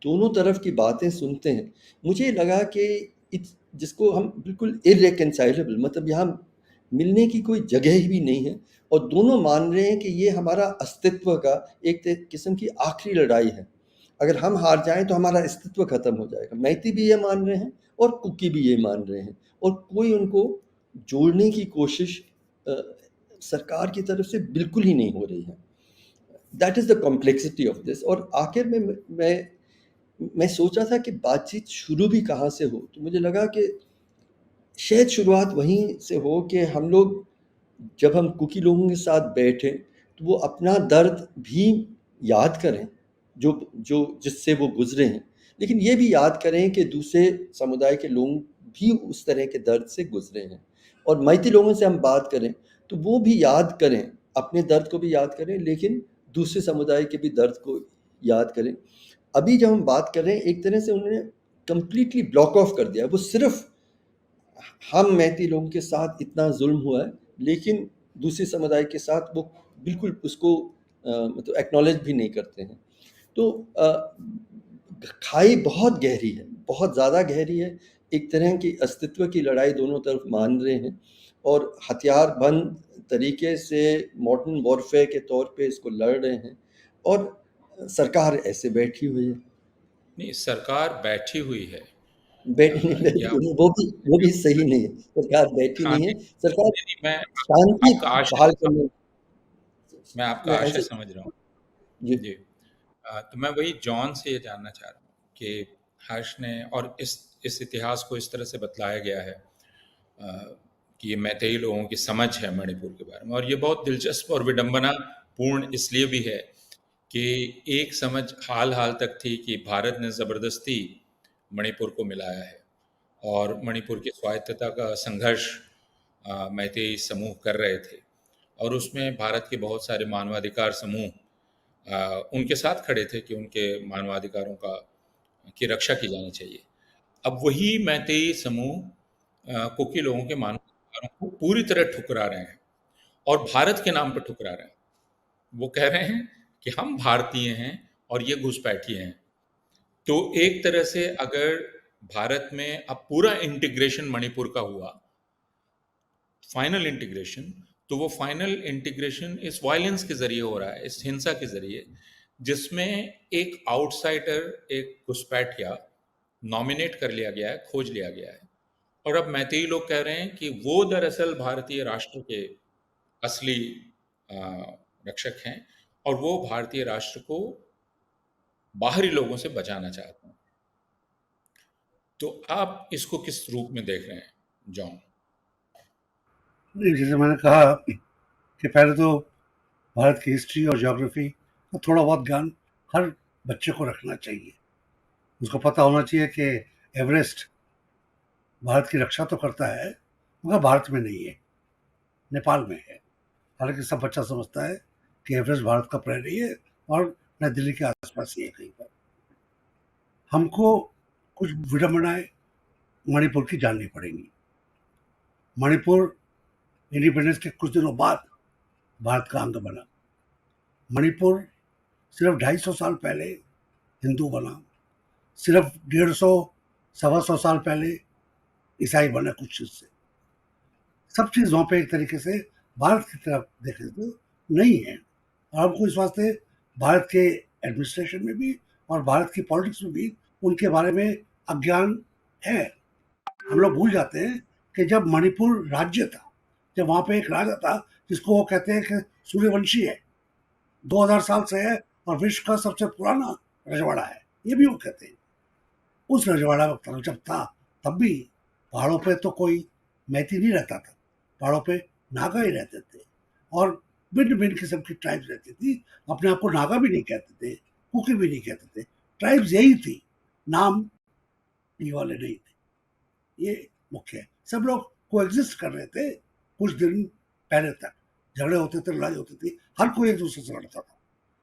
दोनों तरफ की बातें सुनते हैं, मुझे लगा कि जिसको हम बिल्कुल इरेकंसाइलेबल, मतलब यहाँ मिलने की कोई जगह ही भी नहीं है, और दोनों मान रहे हैं कि ये हमारा अस्तित्व का एक किस्म की आखिरी लड़ाई है। अगर हम हार जाएं तो हमारा अस्तित्व खत्म हो जाएगा। मैती भी ये मान रहे हैं और कुकी भी ये मान रहे हैं, और कोई उनको जोड़ने की कोशिश सरकार की तरफ से बिल्कुल ही नहीं हो रही है। That is the complexity of this. और आखिर में मैं सोचा था कि बातचीत शुरू भी कहाँ से हो, तो मुझे लगा कि शायद शुरुआत वहीं से हो कि हम लोग जब हम कुकी लोगों के साथ बैठें तो वो अपना दर्द भी याद करें जो जो जिससे वो गुजरे हैं, लेकिन ये भी याद करें कि दूसरे समुदाय के लोग भी उस तरह के दर्द से गुजरे हैं। और मैती लोगों से हम बात करें तो वो भी याद करें, अपने दर्द को भी याद करें, लेकिन दूसरे समुदाय के भी दर्द को याद करें। अभी जब हम बात कर रहे हैं, एक तरह से उन्होंने कंप्लीटली ब्लॉक ऑफ कर दिया। वो सिर्फ हम मैती लोगों के साथ इतना जुल्म हुआ है, लेकिन दूसरे समुदाय के साथ वो बिल्कुल उसको मतलब एक्नॉलेज भी नहीं करते हैं। तो खाई बहुत गहरी है, बहुत ज़्यादा गहरी है। एक तरह की अस्तित्व की लड़ाई दोनों तरफ मान रहे हैं, और हथियार बंद तरीके से मॉडर्न वॉरफेयर के तौर पे इसको लड़ रहे हैं, और सरकार ऐसे बैठी हुई है। नहीं, सरकार बैठी हुई है। बैठी नहीं, बैठी या नहीं, वो भी सही नहीं है। सरकार बैठी हाँ, नहीं है, नहीं, सरकार नहीं, मैं शांति आपका आशय बहाल करने। मैं आपका मैं आशय ऐसे समझ रहा हूँ। जी जी। तो मैं वही जॉन से ये जानना चाह रहा हूँ कि हर्ष ने, और इस इतिहास को इस तरह से बतलाया गया है कि ये मैतेई लोगों की समझ है मणिपुर के बारे में, और ये बहुत दिलचस्प और विडंबना पूर्ण इसलिए भी है कि एक समझ हाल हाल तक थी कि भारत ने ज़बरदस्ती मणिपुर को मिलाया है, और मणिपुर की स्वायत्तता का संघर्ष मैतेई समूह कर रहे थे, और उसमें भारत के बहुत सारे मानवाधिकार समूह उनके साथ खड़े थे कि उनके मानवाधिकारों की रक्षा की जानी चाहिए। अब वही मैतेई समूह कुकी लोगों के मानवाधिकारों को पूरी तरह ठुकरा रहे हैं, और भारत के नाम पर ठुकरा रहे हैं। वो कह रहे हैं कि हम भारतीय हैं और ये घुसपैठिए हैं। तो एक तरह से अगर भारत में अब पूरा इंटीग्रेशन मणिपुर का हुआ, फाइनल इंटीग्रेशन, तो वो फाइनल इंटीग्रेशन इस वायलेंस के जरिए हो रहा है, इस हिंसा के जरिए, जिसमें एक आउटसाइडर, एक घुसपैठिया नॉमिनेट कर लिया गया है, खोज लिया गया है। और अब मैतेई लोग कह रहे हैं कि वो दरअसल भारतीय राष्ट्र के असली अ, रक्षक हैं, और वो भारतीय राष्ट्र को बाहरी लोगों से बचाना चाहते हैं। तो आप इसको किस रूप में देख रहे हैं, जॉन? नहीं, जैसे मैंने कहा कि पहले तो भारत की हिस्ट्री और ज्योग्राफी का थोड़ा बहुत ज्ञान हर बच्चे को रखना चाहिए। उसको पता होना चाहिए कि एवरेस्ट भारत की रक्षा तो करता है, मगर भारत में नहीं है, नेपाल में है। हालांकि सब बच्चा समझता है कि एवरेस्ट भारत का प्रहरी है और नई दिल्ली के आसपास ही है कहीं पर। हमको कुछ विडंबनाएं मणिपुर की जाननी पड़ेंगी। मणिपुर इंडिपेंडेंस के कुछ दिनों बाद भारत का अंग बना। मणिपुर सिर्फ 250 साल पहले हिंदू बना, सिर्फ 150 125 साल पहले ईसाई बना कुछ चीज से। सब चीज वहां पे एक तरीके से भारत की तरफ देखे तो नहीं है, और हमको इस वास्ते भारत के एडमिनिस्ट्रेशन में भी और भारत की पॉलिटिक्स में भी उनके बारे में अज्ञान है। हम लोग भूल जाते हैं कि जब मणिपुर राज्य था, जब वहाँ पे एक राजा था जिसको वो कहते हैं कि सूर्यवंशी है, 2000 साल से है और विश्व का सबसे पुराना रजवाड़ा है, ये भी वो कहते हैं। उस रजवाड़ा में जब था तब भी पहाड़ों पे तो कोई मैती नहीं रहता था, पहाड़ों पे नागा ही रहते थे और भिन्न भिन्न किस्म की ट्राइब्स रहती थी। अपने आप को नागा भी नहीं कहते थे, कुकी भी नहीं कहते थे, ट्राइब्स यही थी, नाम ये वाले नहीं थे। ये मुख्य है। सब लोग कोएग्जिस्ट कर रहे थे कुछ दिन पहले तक, झगड़े होते थे, लड़ाई होती थी, हर कोई एक दूसरे से लड़ता था।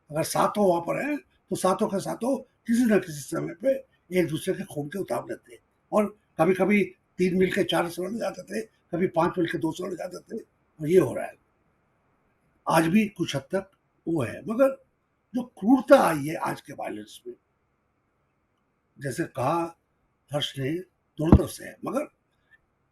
अगर सातों वहां पर हैं तो सातों के सातों किसी न किसी समय पे एक दूसरे के खून के उतावले थे और कभी कभी 3 मिल के 4 से लड़ जाते थे, कभी 5 मिल के 2 से लड़ जाते थे और ये हो रहा है। आज भी कुछ हद तक वो है, मगर जो क्रूरता आई है आज के वायलेंस में, जैसे कहा हर्ष ने, दोनों तरफ से है। मगर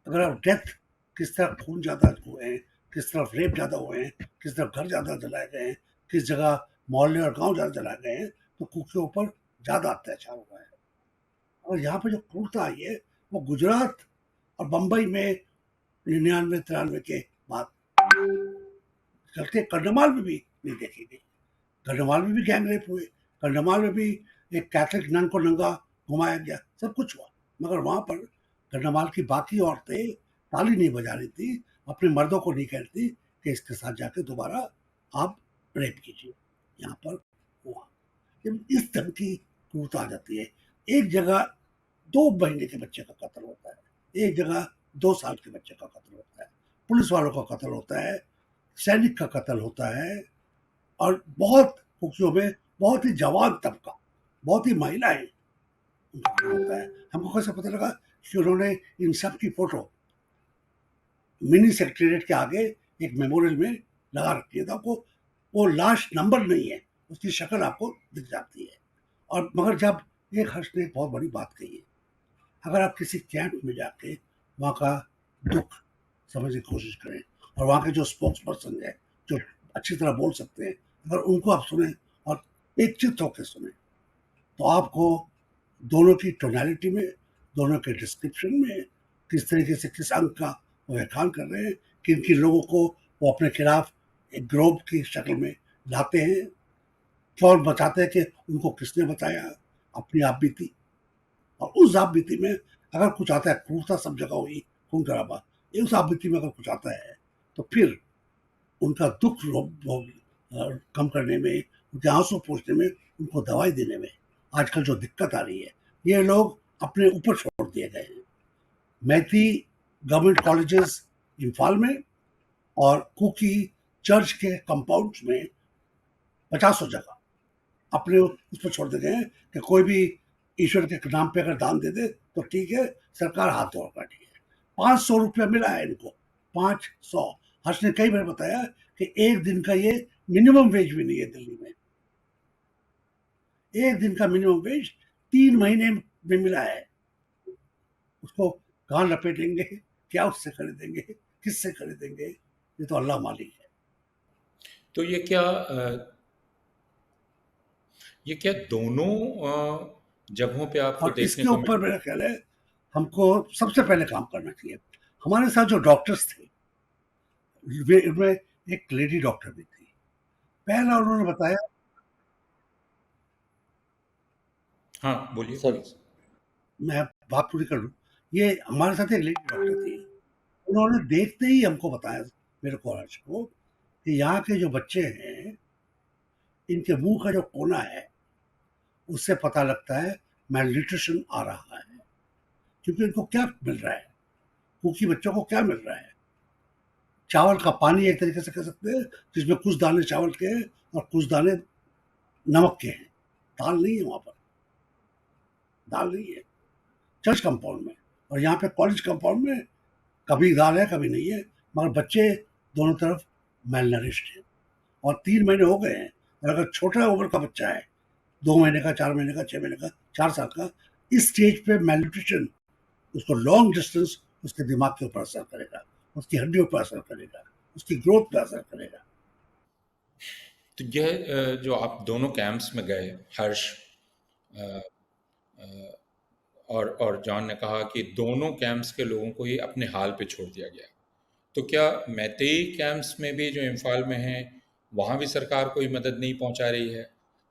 अगर आप डेथ, किस तरह खून ज्यादा हुए हैं, किस तरफ रेप ज्यादा हुए हैं, किस तरफ घर ज्यादा जलाए गए हैं, किस जगह मोहल्ले और गांव ज्यादा जलाए गए हैं, तो कुछ के ऊपर ज्यादा अत्याचार हुआ है। और यहाँ पे जो क्रूरता आई है वो गुजरात और बंबई में 99-93 के बाद चलते कंधमाल में भी नहीं देखी गई। कंधमाल में भी गैंग रेप हुए, कंधमाल में भी एक कैथलिक नन को नंगा घुमाया गया, सब कुछ हुआ। मगर वहां पर कंधमाल की बाकी औरतें ताली नहीं बजा रही थी, अपने मर्दों को नहीं कहती कि इसके साथ जाके दोबारा आप रेप कीजिए। यहाँ पर हुआ। जब इस ढंग की क्रूरता आ जाती है, एक जगह 2 महीने के बच्चे का कत्ल होता है, एक जगह 2 साल के बच्चे का कत्ल होता है, पुलिस वालों का कत्ल होता है, सैनिक का कत्ल होता है और बहुत खुशियों में बहुत ही जवान तबका, बहुत ही महिलाएं उनका कत्ल होता है। हमको कैसे पता लगा कि उन्होंने इन सब की फोटो मिनी सेक्रेटरिएट के आगे एक मेमोरियल में लगा रखी है, तो आपको वो लाश नंबर नहीं है, उसकी शक्ल आपको दिख जाती है। और मगर जब एक हर्ष ने एक बहुत बड़ी बात कही है, अगर आप किसी कैंप में जाके वहाँ का दुख समझने की कोशिश करें और वहाँ के जो स्पोक्स पर्सन है, जो अच्छी तरह बोल सकते हैं, अगर उनको आप सुने और एकचित्त होकर सुने, तो आपको दोनों की टोनैलिटी में, दोनों के डिस्क्रिप्शन में, किस तरीके से किस अंक का वो व्याख्यान कर रहे हैं, किन किन लोगों को वो अपने खिलाफ एक ग्रोव की शक्ल में लाते हैं, कौन बताते हैं कि उनको किसने बताया, अपनी आप बीती। और उस आप बीती में अगर कुछ आता है, क्रूरता सब जगह हुई, खून खराबा, उस आप बीती में अगर कुछ आता है, तो फिर उनका दुख कम करने में, उनके आंसू पोंछने में, उनको दवाई देने में आजकल जो दिक्कत आ रही है, ये लोग अपने ऊपर छोड़ दिए गए हैं। मैथी गवर्नमेंट कॉलेजेस इम्फाल में और कुकी चर्च के कंपाउंड्स में 50 जगह अपने उस पर छोड़ दिए गए हैं कि कोई भी ईश्वर के नाम पे अगर दान दे दे तो ठीक है, सरकार हाथ धो काटी है। 500 रुपया मिला है इनको, 500। हर्ष ने कई बार बताया कि एक दिन का ये मिनिमम वेज भी नहीं है दिल्ली में। एक दिन का मिनिमम वेज 3 महीने में मिला है। उसको कहाँ लपेटेंगे, क्या उससे खरीदेंगे, किससे खरीदेंगे, ये तो अल्लाह मालिक है। तो ये क्या दोनों जगहों पे आपको और देखने इसके को ऊपर मेरा ख्याल है हमको सबसे पहले काम करना चाहिए। हमारे साथ जो डॉक्टर्स थे, वे उनमें एक लेडी डॉक्टर भी थी। पहला उन्होंने बताया, हाँ बोलिए सर प्लीज। मैं बात पूरी कर लूं। ये हमारे साथ एक लेडी डॉक्टर थी, उन्होंने देखते ही हमको बताया, मेरे को हर्ष को, कि यहाँ के जो बच्चे हैं, इनके मुंह का जो कोना है उससे पता लगता है मैलन्यूट्रिशन आ रहा है। क्योंकि इनको क्या मिल रहा है, कुकी बच्चों को क्या मिल रहा है, चावल का पानी एक तरीके से कह सकते हैं, जिसमें कुछ दाने चावल के हैं और कुछ दाने नमक के हैं। दाल नहीं है वहां पर, दाल नहीं है चर्च कंपाउंड में। और यहाँ पे कॉलेज कंपाउंड में कभी दाल है कभी नहीं है, मगर बच्चे दोनों तरफ मेलनरिश्ड हैं। और 3 महीने हो गए हैं, और अगर छोटा उम्र का बच्चा है, 2 महीने का, 4 महीने का, 6 महीने का, 4 साल का, इस स्टेज पे मेलन्यूट्रिशन उसको लॉन्ग डिस्टेंस उसके दिमाग के ऊपर असर करेगा, उसकी हड्डियों पर असर करेगा, उसकी ग्रोथ पर असर करेगा। तो यह जो आप दोनों कैंप्स में गए, हर्ष अ, अ, और जॉन ने कहा कि दोनों कैंप्स के लोगों को ही अपने हाल पे छोड़ दिया गया। तो क्या मैतेई कैंप्स में भी जो इम्फाल में हैं, वहाँ भी सरकार कोई मदद नहीं पहुँचा रही है?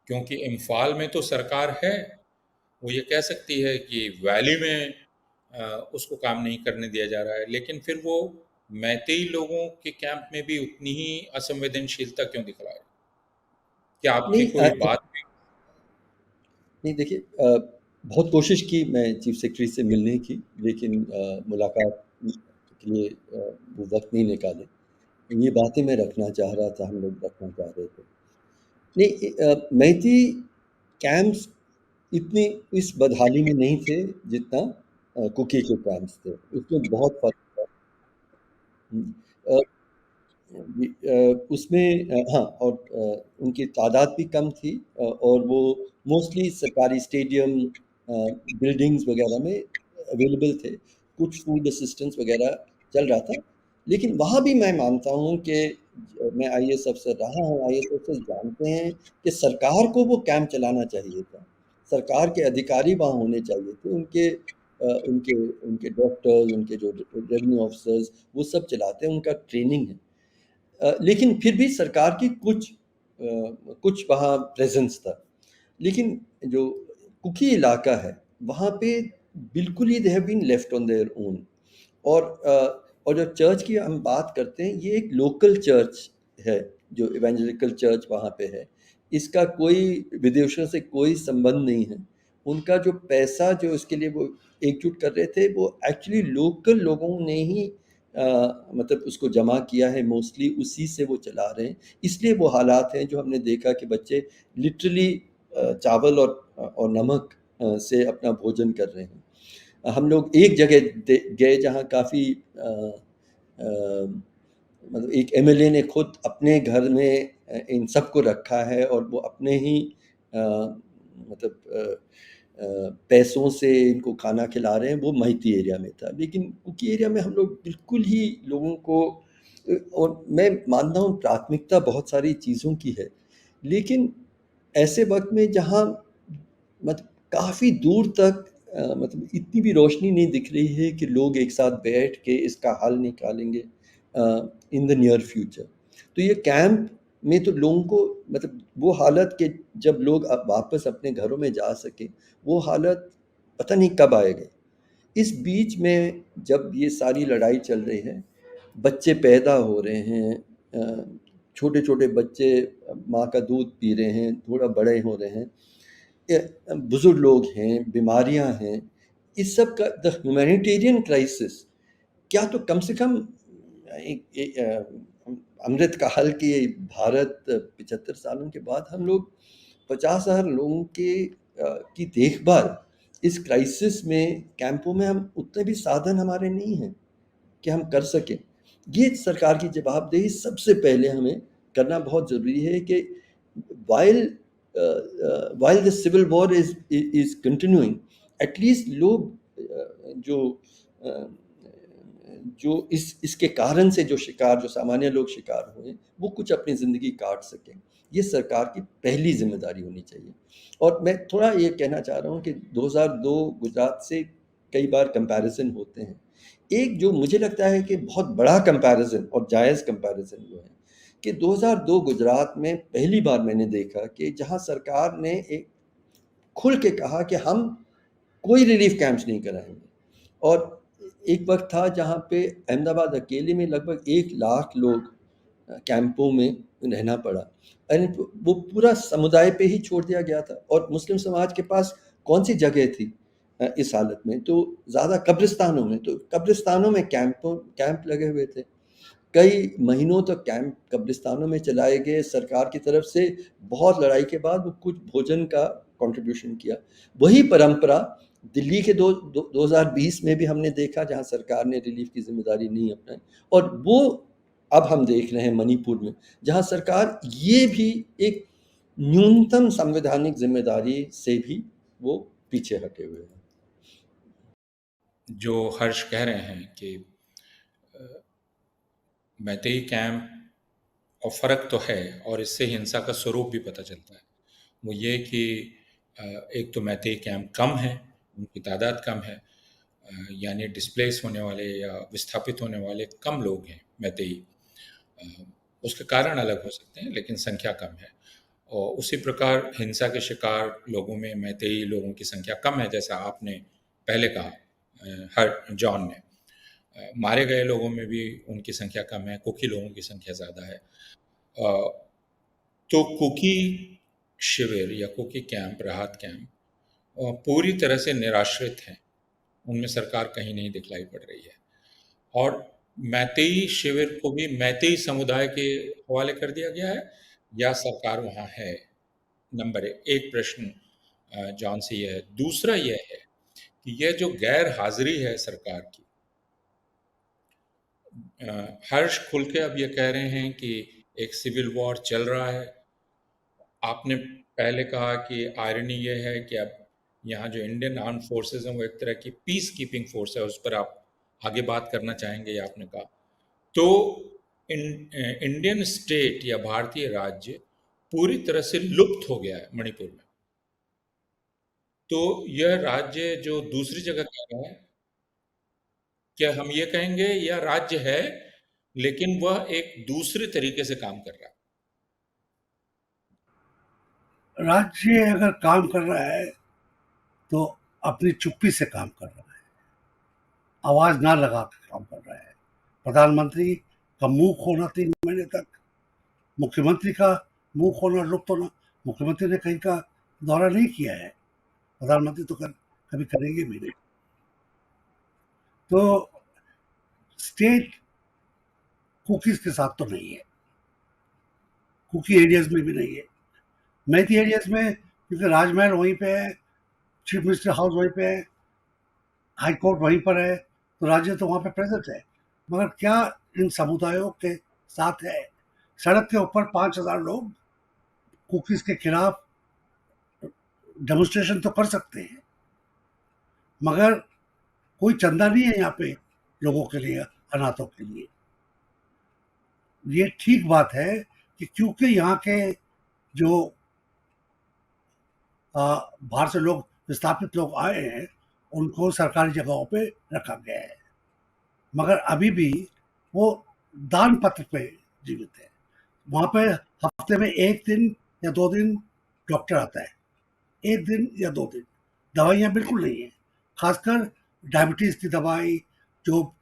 क्योंकि इम्फाल में तो सरकार है, वो ये कह सकती है कि वैली में उसको काम नहीं करने दिया जा रहा है, लेकिन फिर वो मैतेई लोगों के कैंप में भी उतनी ही असंवेदनशीलता क्यों दिखला रही है? क्या आपकी नहीं कोई बात हुई? नहीं देखिए, बहुत कोशिश की मैं चीफ सेक्रेटरी से मिलने की, लेकिन मुलाकात के लिए वो वक्त नहीं निकाले। ये बातें मैं रखना चाह रहा था, हम लोग रखना चाह रहे थे। नहीं, मैती कैंप्स इतनी इस बदहाली में नहीं थे जितना कुकी के कैंप्स थे, उसमें बहुत फर्क था। अ, उसमें हाँ, और उनकी तादाद भी कम थी, और वो मोस्टली सरकारी स्टेडियम, बिल्डिंग्स वगैरह में अवेलेबल थे। कुछ फूड असिस्टेंस वगैरह चल रहा था, लेकिन वहाँ भी मैं मानता हूँ कि मैं आईएएस अफसर रहा हूँ, आईएएस अफसर जानते हैं कि सरकार को वो कैंप चलाना चाहिए था। सरकार के अधिकारी वहाँ होने चाहिए थे, उनके उनके डॉक्टर्स, उनके जो रेवेन्यू ऑफिसर्स, वो सब चलाते हैं, उनका ट्रेनिंग है। लेकिन फिर भी सरकार की कुछ वहाँ प्रेजेंस था। लेकिन जो कुकी इलाका है, वहाँ पे बिल्कुल ही they have been left on their own. और जो चर्च की हम बात करते हैं, ये एक लोकल चर्च है, जो इवेंजेलिकल चर्च वहाँ पे है। इसका कोई विदेशों से कोई संबंध नहीं है। उनका जो पैसा जो इसके लिए वो एकजुट कर रहे थे, वो एक्चुअली लोकल लोगों ने ही मतलब उसको जमा किया है, मोस्टली उसी से वो चला रहे हैं। इसलिए वो हालात हैं जो हमने देखा कि बच्चे लिटरली चावल और नमक से अपना भोजन कर रहे हैं। हम लोग एक जगह गए जहाँ काफ़ी मतलब एक एमएलए ने खुद अपने घर में इन सबको रखा है, और वो अपने ही मतलब पैसों से इनको खाना खिला रहे हैं। वो महती एरिया में था, लेकिन कुकी एरिया में हम लोग बिल्कुल ही लोगों को और मैं मानता हूँ प्राथमिकता बहुत सारी चीज़ों की है, लेकिन ऐसे वक्त में जहाँ मतलब काफ़ी दूर तक मतलब इतनी भी रोशनी नहीं दिख रही है कि लोग एक साथ बैठ के इसका हल निकालेंगे इन द नियर फ्यूचर। तो ये कैंप में तो लोगों को मतलब वो हालत के जब लोग अब वापस अपने घरों में जा सके, वो हालत पता नहीं कब आएगी। इस बीच में जब ये सारी लड़ाई चल रही है, बच्चे पैदा हो रहे हैं, छोटे छोटे बच्चे माँ का दूध पी रहे हैं, थोड़ा बड़े हो रहे हैं, बुजुर्ग लोग हैं, बीमारियां हैं, इस सब का द ह्यूमैनिटेरियन क्राइसिस, क्या तो कम से कम अमृत काल के भारत 75 सालों के बाद हम लोग 50,000 लोगों की देखभाल इस क्राइसिस में कैंपों में हम उतने भी साधन हमारे नहीं हैं कि हम कर सकें। ये सरकार की जवाबदेही सबसे पहले हमें करना बहुत ज़रूरी है कि while while the civil war is continuing, at least लोग जो uh, जो इसके कारण से जो सामान्य लोग शिकार हुए, वो कुछ अपनी ज़िंदगी काट सकें। ये सरकार की पहली ज़िम्मेदारी होनी चाहिए। और मैं थोड़ा ये कहना चाह रहा हूँ कि 2002 गुजरात से कई बार कंपैरिज़न होते हैं। एक जो मुझे लगता है कि बहुत बड़ा कंपैरिज़न और जायज़ कंपैरिज़न वो है कि 2002 गुजरात में पहली बार मैंने देखा कि जहाँ सरकार ने एक खुल के कहा कि हम कोई रिलीफ कैंप्स नहीं कराएंगे। और एक वक्त था जहाँ पे अहमदाबाद अकेले में लगभग 1 लाख लोग कैंपों में रहना पड़ा, यानी वो पूरा समुदाय पे ही छोड़ दिया गया था। और मुस्लिम समाज के पास कौन सी जगह थी इस हालत में, तो ज़्यादा कब्रिस्तानों में, तो कब्रिस्तानों में कैंप लगे हुए थे। कई महीनों तक कैंप कब्रिस्तानों में चलाए गए सरकार की तरफ से। बहुत लड़ाई के बाद वो कुछ भोजन का कंट्रीब्यूशन किया। वही परंपरा दिल्ली के 2020 में भी हमने देखा, जहां सरकार ने रिलीफ की जिम्मेदारी नहीं अपनाई। और वो अब हम देख रहे हैं मणिपुर में, जहां सरकार ये भी एक न्यूनतम संवैधानिक जिम्मेदारी से भी वो पीछे हटे हुए हैं। जो हर्ष कह रहे हैं कि मैतेई कैंप और फ़र्क तो है, और इससे हिंसा का स्वरूप भी पता चलता है। वो ये कि एक तो मैतेई कैंप कम है, उनकी तादाद कम है, यानी डिस्प्लेस होने वाले या विस्थापित होने वाले कम लोग हैं मैतेई। उसके कारण अलग हो सकते हैं, लेकिन संख्या कम है। और उसी प्रकार हिंसा के शिकार लोगों में मैतेई लोगों की संख्या कम है, जैसा आपने पहले कहा हर जॉन ने। मारे गए लोगों में भी उनकी संख्या कम है, कुकी लोगों की संख्या ज़्यादा है। तो कुकी शिविर या कुकी कैंप, राहत कैंप पूरी तरह से निराश्रित हैं, उनमें सरकार कहीं नहीं दिखलाई पड़ रही है। और मैतेई शिविर को भी मैतेई समुदाय के हवाले कर दिया गया है या सरकार वहाँ है? नंबर एक प्रश्न जॉन से यह है। दूसरा यह है कि यह जो गैर हाजिरी है सरकार की, हर्ष खुल के अब ये कह रहे हैं कि एक सिविल वॉर चल रहा है। आपने पहले कहा कि आयरनी ये है कि अब यहाँ जो इंडियन आर्म फोर्सेस हैं वो एक तरह की पीस कीपिंग फोर्स है, उस पर आप आगे बात करना चाहेंगे, ये आपने कहा। तो इंडियन स्टेट या भारतीय राज्य पूरी तरह से लुप्त हो गया है मणिपुर में। तो यह राज्य जो दूसरी जगह कह रहा है, क्या हम ये कहेंगे यह राज्य है लेकिन वह एक दूसरे तरीके से काम कर रहा है? राज्य अगर काम कर रहा है तो अपनी चुप्पी से काम कर रहा है, आवाज ना लगा के काम कर रहा है। प्रधानमंत्री का मुंह खोना 3 महीने तक, मुख्यमंत्री का मुंह खोना, लुप्त होना। मुख्यमंत्री ने कहीं का दौरा नहीं किया है, प्रधानमंत्री तो कभी करेंगे भी नहीं। तो स्टेट कुकीज के साथ तो नहीं है, कुकी एरियाज में भी नहीं है। मैती एरियाज में क्योंकि राजमहल वहीं पे है, चीफ मिनिस्टर हाउस वहीं पे है, हाई कोर्ट वहीं पर है, तो राज्य तो वहाँ पे प्रेजेंट है। मगर क्या इन समुदायों के साथ है? सड़क के ऊपर 5,000 लोग कुकीज के खिलाफ डेमोन्स्ट्रेशन तो कर सकते हैं, मगर कोई चंदा नहीं है यहाँ पे लोगों के लिए, अनाथों के लिए। ये ठीक बात है कि क्योंकि यहाँ के जो बाहर से लोग, विस्थापित लोग आए हैं, उनको सरकारी जगहों पे रखा गया है, मगर अभी भी वो दान पत्र पे जीवित है। वहाँ पे हफ्ते में 1 दिन या 2 दिन डॉक्टर आता है, 1 दिन या 2 दिन। दवाइयाँ बिल्कुल नहीं है, खासकर डायबिटीज़ की दवाई, जो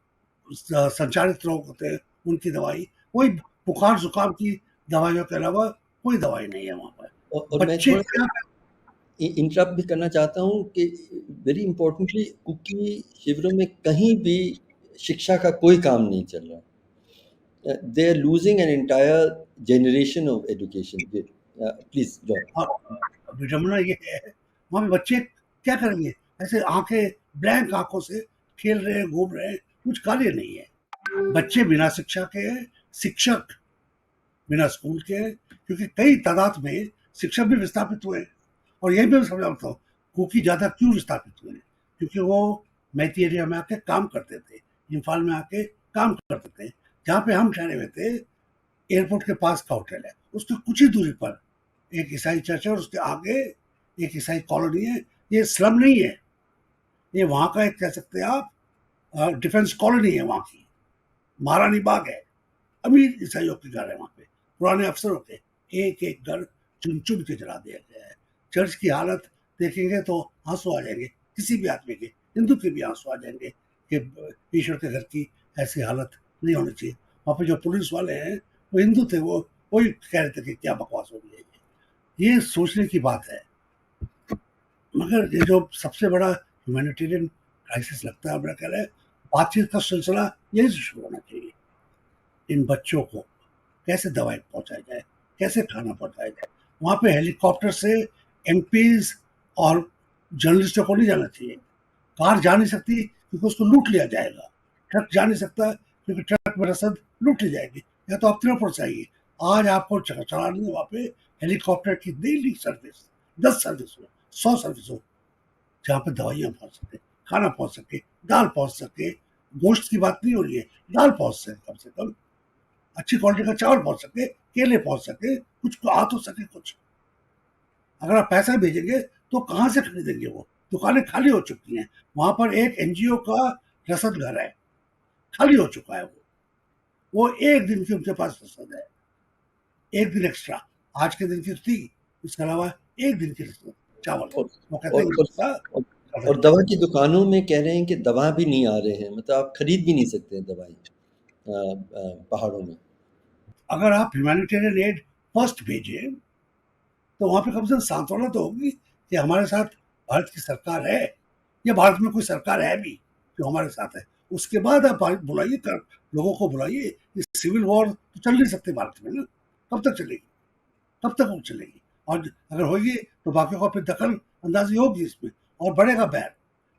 संचारित रोग होते हैं उनकी दवाई, वही बुखार जुकाम की दवाइयों के अलावा कोई दवाई नहीं है वहाँ पर। और मैं बच्चे थोड़ा क्या इंटरप्ट भी करना चाहता हूँ कि वेरी इंपॉर्टेंटली कुकी शिविरों में कहीं भी शिक्षा का कोई काम नहीं चल रहा। They are losing an entire generation of education. Please John. विडम्बना ये है, वहाँ पे बच्चे क्या करेंगे? ऐसे आंखें ब्लैंक आंखों से खेल रहे हैं, घूम रहे हैं, कुछ कार्य नहीं है। बच्चे बिना शिक्षा के हैं, शिक्षक बिना स्कूल के हैं, क्योंकि कई तादाद में शिक्षक भी विस्थापित हुए हैं। और यही मैं समझाता हूँ कुकी ज़्यादा क्यों विस्थापित हुए हैं, क्योंकि वो मैती एरिया में आके काम करते थे, इम्फाल में आके काम करते थे। जहाँ पे हम ठहरे हुए थे, एयरपोर्ट के पास का होटल है, उसके कुछ ही दूरी पर एक ईसाई चर्च है और उसके आगे एक ईसाई कॉलोनी है। ये स्लम नहीं है, ये वहाँ का एक कह सकते हैं आप डिफेंस कॉलोनी है वहाँ की, महारानी बाग है। अमीर ईसाइयों के घर है वहाँ पे, पुराने अफसरों के। एक एक घर चुन चुन के जला दिया गया है। चर्च की हालत देखेंगे तो आंसू आ जाएंगे, किसी भी आदमी के, हिंदू के भी आंसू आ जाएंगे कि ईश्वर के घर की ऐसी हालत नहीं होनी चाहिए। वहाँ पे जो पुलिस वाले हैं वो हिंदू थे, वो वही कह रहे थे कि क्या बकवास हो रही है। ये सोचने की बात है। मगर ये जो सबसे बड़ा ह्यूमैनिटेरियन क्राइसिस लगता है, मेरा ख्याल है बातचीत का सिलसिला यही से शुरू होना चाहिए। इन बच्चों को कैसे दवाई पहुंचाई जाए, कैसे खाना पहुंचाया जाए। वहाँ पे हेलीकॉप्टर से एमपीज और जर्नलिस्टों को नहीं जाना चाहिए। कार जा नहीं सकती क्योंकि उसको लूट लिया जाएगा, ट्रक जा नहीं सकता क्योंकि ट्रक में रसद लूट ली जाएगी। या तो आप तिरुपुर से आइए, आज आपको चलानी है वहाँ पे हेलीकॉप्टर की डेली सर्विस, 10 सर्विस हो, 100 सर्विस हो, जहाँ पे दवाइयाँ पहुँच सके, खाना पहुँच सके, दाल पहुँच सके। गोश्त की बात नहीं हो रही है, दाल पहुँच सके, कम से कम अच्छी क्वालिटी का चावल पहुँच सके, केले पहुँच सके, कुछ आ तो सके कुछ। अगर आप पैसा भेजेंगे तो कहाँ से खरीदेंगे? वो दुकानें खाली हो चुकी हैं। वहाँ पर एक एनजीओ का रसद घर है, खाली हो चुका है वो 1 दिन की उनके पास रसद है, 1 दिन एक्स्ट्रा। आज के दिन की थी, इसके अलावा 1 दिन की रसद चावल। और वो कहते और हैं और इसका और और कवरेज। दवा की दुकानों में कह रहे हैं कि दवा भी नहीं आ रहे हैं, मतलब आप खरीद भी नहीं सकते हैं दवाई पहाड़ों में। अगर आप ह्यूमैनिटेरियन एड फर्स्ट भेजें, तो वहाँ पे कम से कम सांत्वना तो होगी कि हमारे साथ भारत की सरकार है, या भारत में कोई सरकार है भी जो हमारे साथ है। उसके बाद आप बुलाइए कर, लोगों को बुलाइए। ये सिविल वॉर तो चल नहीं सकते भारत में ना, कब तक चलेगी? कब तक वो चलेगी? और अगर होगी तो बाकी को फिर दखल अंदाजी होगी इसमें, और बढ़ेगा बैन।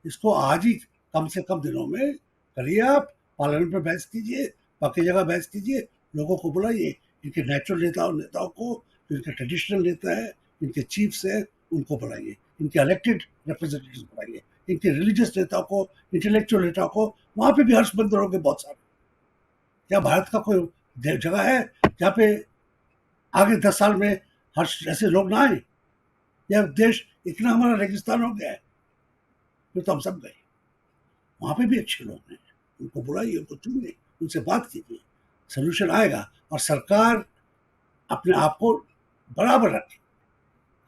इसको आज ही कम से कम दिनों में करिए आप, पार्लियामेंट में बहस कीजिए, बाकी जगह बहस कीजिए, लोगों को बुलाइए, इनके नेचुरल नेताओं को, जो इनके ट्रेडिशनल नेता है, इनके चीफ्स हैं, उनको बुलाइए, इनके इलेक्टेड रिप्रेजेंटेटिव्स बुलाइए, इनके रिलीजियस नेताओं को, इंटेलेक्चुअल नेताओं को। वहाँ पे भी हर्षमंद होंगे बहुत सारे। क्या भारत का कोई जगह है जहाँ पे आगे 10 साल में हर्ष ऐसे लोग ना आए? यह देश इतना हमारा रेगिस्तान हो गया है, फिर तो हम सब गए। वहाँ पे भी अच्छे लोग हैं, उनको बुलाइए, उनको चुनिए, उनसे बात कीजिए, सोल्यूशन आएगा। और सरकार अपने आप को बराबर रखे,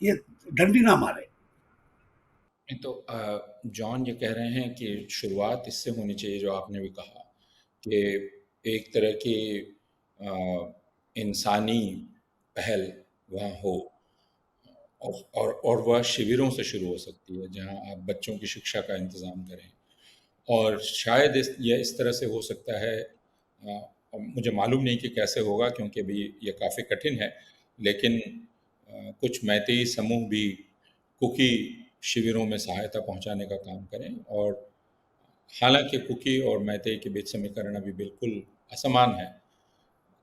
ये डंडी ना मारे। नहीं तो जॉन ये कह रहे हैं कि शुरुआत इससे होनी चाहिए जो आपने भी कहा कि एक तरह की इंसानी पहल वहाँ हो, और वह शिविरों से शुरू हो सकती है जहाँ आप बच्चों की शिक्षा का इंतज़ाम करें। और शायद यह इस तरह से हो सकता है, अब मुझे मालूम नहीं कि कैसे होगा क्योंकि अभी ये काफ़ी कठिन है, लेकिन कुछ मैतेई समूह भी कुकी शिविरों में सहायता पहुंचाने का काम करें। और हालांकि कुकी और मैतेई के बीच समीकरण अभी बिल्कुल असमान है,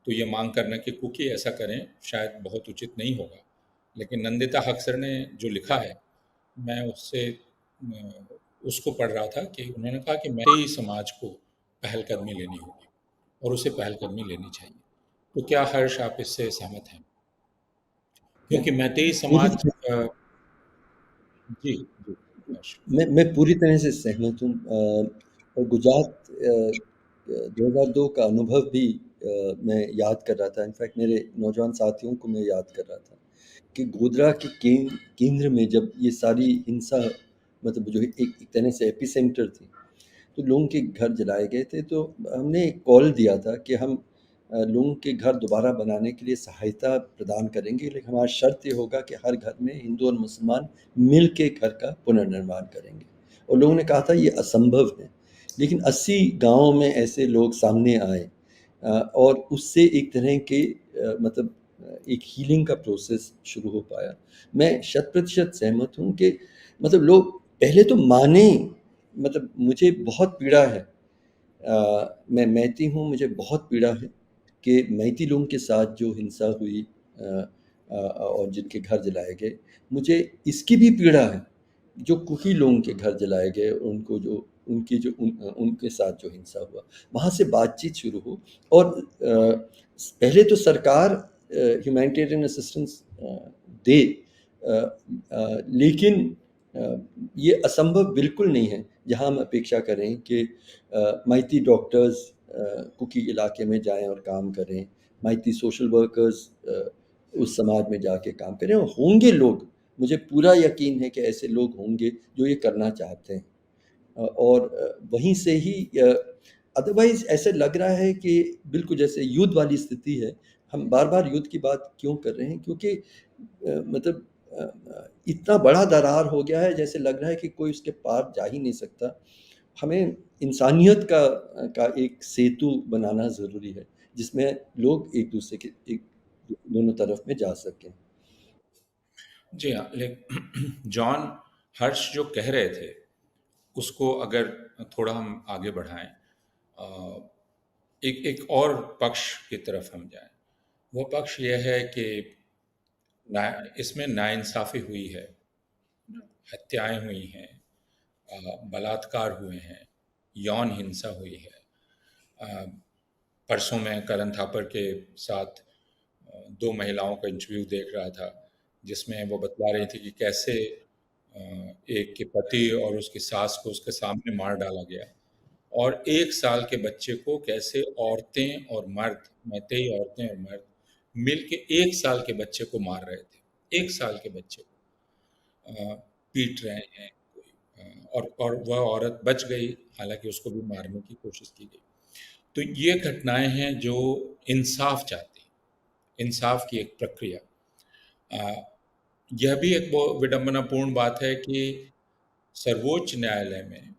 तो ये मांग करना कि कुकी ऐसा करें शायद बहुत उचित नहीं होगा। लेकिन नंदिता हक्सर ने जो लिखा है, मैं उसको पढ़ रहा था कि उन्होंने कहा कि मैतेई समाज को पहलकदमी लेनी होगी और उसे पहलकदमी लेनी चाहिए। तो क्या हर्ष आप इससे सहमत हैं? मैं क्योंकि मैतेई पूरी समाज जी, जी, हर्ष। मैं पूरी तरह से सहमत हूँ। और गुजरात 2002 का अनुभव भी मैं याद कर रहा था। इनफैक्ट मेरे नौजवान साथियों को मैं याद कर रहा था कि गोधरा के केंद्र में जब ये सारी हिंसा, मतलब जो एक तरह से एपिसेंटर थी, तो लोगों के घर जलाए गए थे। तो हमने एक कॉल दिया था कि हम लोगों के घर दोबारा बनाने के लिए सहायता प्रदान करेंगे, लेकिन हमारा शर्त ये होगा कि हर घर में हिंदू और मुसलमान मिल के घर का पुनर्निर्माण करेंगे। और लोगों ने कहा था ये असंभव है, लेकिन 80 गाँवों में ऐसे लोग सामने आए और उससे एक तरह के मतलब एक हीलिंग का प्रोसेस शुरू हो पाया। मैं 100% सहमत हूँ कि मतलब लोग पहले तो माने। मतलब मुझे बहुत पीड़ा है, मैं मैती हूँ, मुझे बहुत पीड़ा है कि मैती लोगों के साथ जो हिंसा हुई और जिनके घर जलाए गए। मुझे इसकी भी पीड़ा है जो कुकी लोगों के घर जलाए गए, उनको जो उनके साथ जो हिंसा हुआ, वहाँ से बातचीत शुरू हो। और पहले तो सरकार ह्यूमैनिटेरियन असिस्टेंस दे, लेकिन ये असंभव बिल्कुल नहीं है जहाँ हम अपेक्षा करें कि माइती डॉक्टर्स कुकी इलाके में जाएं और काम करें, माइती सोशल वर्कर्स उस समाज में जाके काम करें। और होंगे लोग, मुझे पूरा यकीन है कि ऐसे लोग होंगे जो ये करना चाहते हैं। और वहीं से ही अदरवाइज़ ऐसे लग रहा है कि बिल्कुल जैसे युद्ध वाली स्थिति है। हम बार-बार युद्ध की बात क्यों कर रहे हैं? क्योंकि मतलब इतना बड़ा दरार हो गया है, जैसे लग रहा है कि कोई उसके पार जा ही नहीं सकता। हमें इंसानियत का एक सेतु बनाना ज़रूरी है, जिसमें लोग एक-दूसरे के एक दोनों तरफ में जा सकें। जी हाँ, जॉन हर्ष जो कह रहे थे उसको अगर थोड़ा हम आगे बढ़ाएं, अ, एक एक और पक्ष की तरफ हम जाएं। वो पक्ष यह है कि इसमें नाइंसाफ़ी हुई है, हत्याएं हुई हैं, बलात्कार हुए हैं, यौन हिंसा हुई है। अ, परसों मैं करण थापर के साथ 2 महिलाओं का इंटरव्यू देख रहा था जिसमें वो बतला रही थी कि कैसे एक के पति और उसकी सास को उसके सामने मार डाला गया, और 1 साल के बच्चे को कैसे औरतें और मर्द, मैतेई औरतें और मर्द मिलके 1 साल के बच्चे को मार रहे थे। 1 साल के बच्चे को पीट रहे हैं और वह औरत बच गई, हालाँकि उसको भी मारने की कोशिश की गई। तो ये घटनाएँ हैं जो इंसाफ़ चाहती हैं, इंसाफ़ की एक प्रक्रिया। यह भी एक विडंबनापूर्ण बात है कि सर्वोच्च न्यायालय में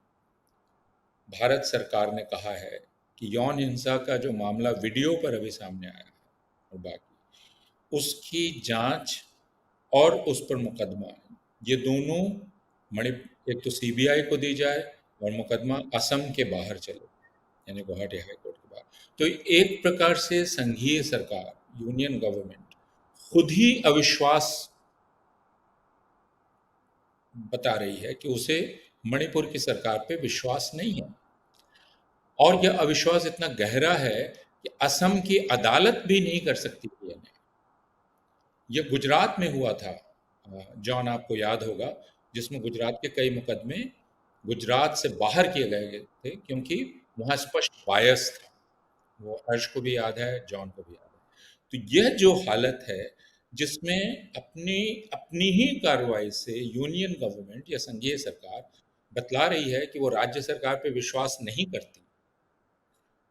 भारत सरकार ने कहा है कि यौन हिंसा का जो मामला वीडियो पर अभी सामने आया है और बाकी उसकी जांच और उस पर मुकदमा, ये दोनों एक तो सीबीआई को दी जाए और मुकदमा असम के बाहर चले, यानी गुवाहाटी हाई कोर्ट के बाहर। तो एक प्रकार से संघीय सरकार, यूनियन गवर्नमेंट खुद ही अविश्वास बता रही है कि उसे मणिपुर की सरकार पे विश्वास नहीं है, और यह अविश्वास इतना गहरा है कि असम की अदालत भी नहीं कर सकती थी इन्हें। यह गुजरात में हुआ था, जॉन आपको याद होगा, जिसमें गुजरात के कई मुकदमे गुजरात से बाहर किए गए थे क्योंकि वहाँ स्पष्ट बायस था। वो हर्ष को भी याद है, जॉन को भी याद है। तो यह जो हालत है जिसमें अपनी अपनी ही कार्रवाई से यूनियन गवर्नमेंट या संघीय सरकार बतला रही है कि वो राज्य सरकार पे विश्वास नहीं करती,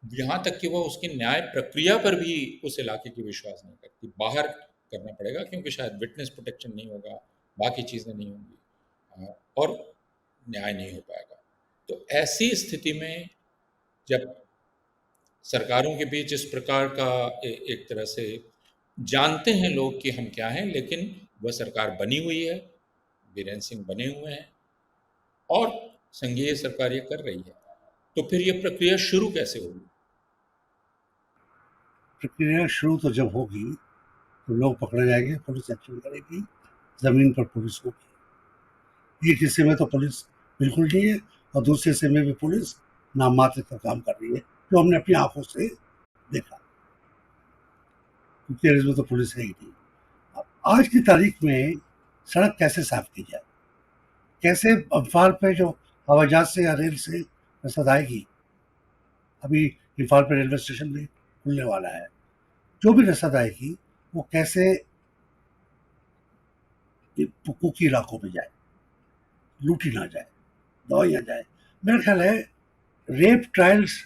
यहाँ तक कि वो उसकी न्याय प्रक्रिया पर भी उस इलाके की विश्वास नहीं करती। बाहर करना पड़ेगा क्योंकि शायद विटनेस प्रोटेक्शन नहीं होगा, बाकी चीज़ें नहीं होंगी, और न्याय नहीं हो पाएगा। तो ऐसी स्थिति में जब सरकारों के बीच इस प्रकार का एक तरह से जानते हैं लोग कि हम क्या हैं, लेकिन वह सरकार बनी हुई है, बीरेन सिंह बने हुए हैं और संघीय सरकार ये कर रही है, तो फिर ये प्रक्रिया शुरू कैसे होगी? प्रक्रिया शुरू तो जब होगी तो लोग पकड़े जाएंगे, पुलिस एक्शन करेगी, जमीन पर पुलिस होगी। एक हिस्से में तो पुलिस बिल्कुल नहीं है और दूसरे हिस्से में भी पुलिस नाम मात्र का काम कर रही है, जो हमने अपनी आंखों से देखा, क्योंकि इसमें तो पुलिस है ही नहीं। आज की तारीख में सड़क कैसे साफ की जाए, कैसे इम्फाल पे जो हवाई जहाज से या रेल से रसद आएगी, अभी इम्फाल पे रेलवे स्टेशन भी खुलने वाला है, जो भी रसद आएगी वो कैसे कुकी इलाकों में जाए, लूटी ना जाए, दवाई ना जाए। मेरा ख्याल है रेप ट्रायल्स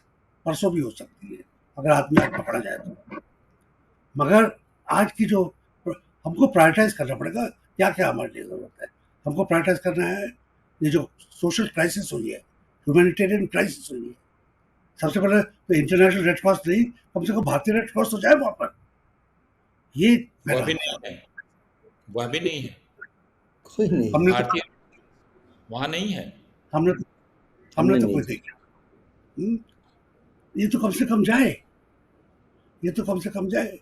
परसों भी हो सकती है अगर आदमी आज पकड़ा जाए तो, मगर आज की जो हमको प्रायोरिटाइज करना पड़ेगा क्या क्या हमारे लिए जरूरत है। हमको प्रायोरिटाइज करना है ये जो सोशल क्राइसिस हुई है, ह्यूमैनिटेरियन क्राइसिस हुई है, सबसे पहले तो इंटरनेशनल रेड क्रॉस नहीं, कम से कम भारतीय रेड क्रॉस तो जाए वहां पर। ये वह भी नहीं है, वह भी नहीं है, कोई नहीं, हमने तो भारतीय वहाँ नहीं है। हमने हमने तो नहीं कोई देखा। ये तो कम से कम जाए, ये तो कम से कम जाए।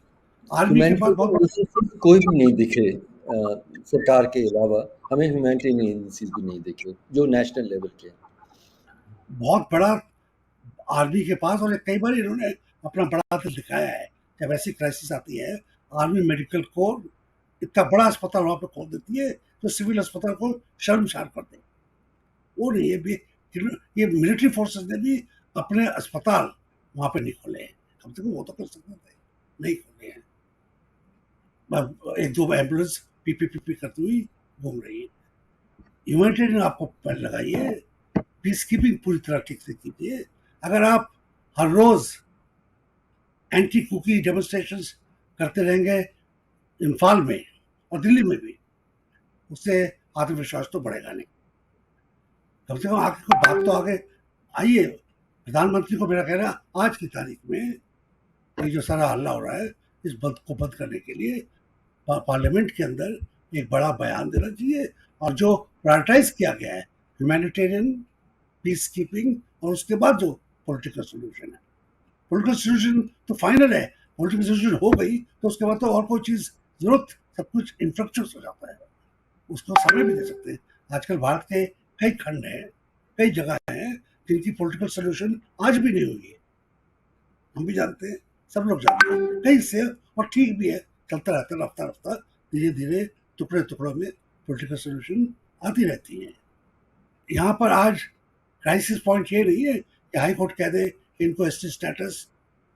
आर्मी के पास बहुत ह्यूमैनिटेरियन एजेंसीज कोई भी नहीं दिखे सरकार के अलावा, हमें ह्यूमैनिटेरियन एजेंसीज भी नहीं दिखे जो नेशनल लेवल के हैं। बहुत बड़ा आर्मी के पास, और कई बार इन्होंने अपना बड़ा दिल दिखाया है। जब ऐसी क्राइसिस आती है, आर्मी मेडिकल कोर इतना बड़ा अस्पताल वहां पर खोल देती है जो सिविल अस्पताल को शर्मसार कर दे। वो नहीं है, ये मिलिट्री फोर्सेस ने भी अपने अस्पताल वहां पे नहीं खोले हैं, कम से कम वो तो कर सकते थे, नहीं खोले हैं। एक दो एम्बुलेंस पीपी करती हुई घूम रही है। ह्यूमैनिटेरियन आपको पहले लगाइए, पीस कीपिंग पूरी तरह ठीक से कीजिए। अगर आप हर रोज एंटी कुकी डेमोन्स्ट्रेशंस करते रहेंगे इम्फाल में और दिल्ली में भी, उससे आत्मविश्वास तो बढ़ेगा नहीं। कम से कम आगे को बात तो आगे आइए। प्रधानमंत्री को मेरा कहना, आज की तारीख में ये जो सारा हल्ला हो रहा है, इस बंद को बंद करने के लिए पार्लियामेंट के अंदर एक बड़ा बयान देना चाहिए, और जो प्रायोरिटाइज किया गया है ह्यूमैनिटेरियन, पीस कीपिंग, और उसके बाद जो पॉलिटिकल सोल्यूशन है, पॉलिटिकल सोल्यूशन तो फाइनल है। पॉलिटिकल सोल्यूशन हो गई तो उसके बाद तो और कोई चीज जरूरत, सब कुछ इंफ्रास्ट्रक्चर हो जाता है, उसको समय भी दे सकते हैं। आजकल भारत के कई खंड हैं, कई जगह हैं जिनकी पॉलिटिकल सोल्यूशन आज भी नहीं हुई है, हम भी जानते हैं, सब लोग जानते हैं, कई से, और ठीक भी है, चलता रहता है, रफ्ता रफ्ता धीरे धीरे टुकड़ों में पॉलिटिकल सोल्यूशन आती रहती हैं। यहाँ पर आज क्राइसिस पॉइंट ये नहीं है कि हाई कोर्ट कह दे कि इनको एसटी स्टेटस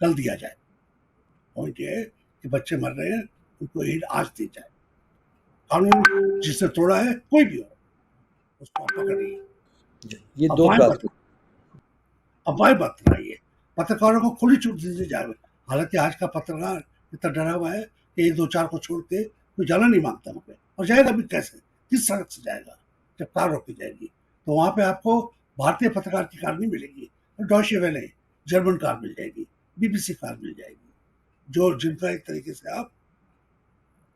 कल दिया जाए। पॉइंट ये है कि बच्चे मर रहे हैं, उनको एड आज दी जाए। कानून जिसने तोड़ा है कोई भी हो, उसको पकड़िए। ये दो बात अफवाह मत बनाइए, पत्रकारों को खुली छूट दी जाए। हालांकि आज का पत्रकार इतना डरा हुआ है कि एक दो चार को छोड़ के कोई जाना नहीं मांगता वहाँ पे, और जाएगा भी कैसे, किस सड़क से जाएगा जब कार रोकी जाएगी। तो वहाँ पे आपको भारतीय पत्रकार की कार नहीं मिलेगी, डॉयचे वेले जर्मन कार मिल जाएगी, बीबीसी कार मिल जाएगी, जो जिनका एक तरीके से आप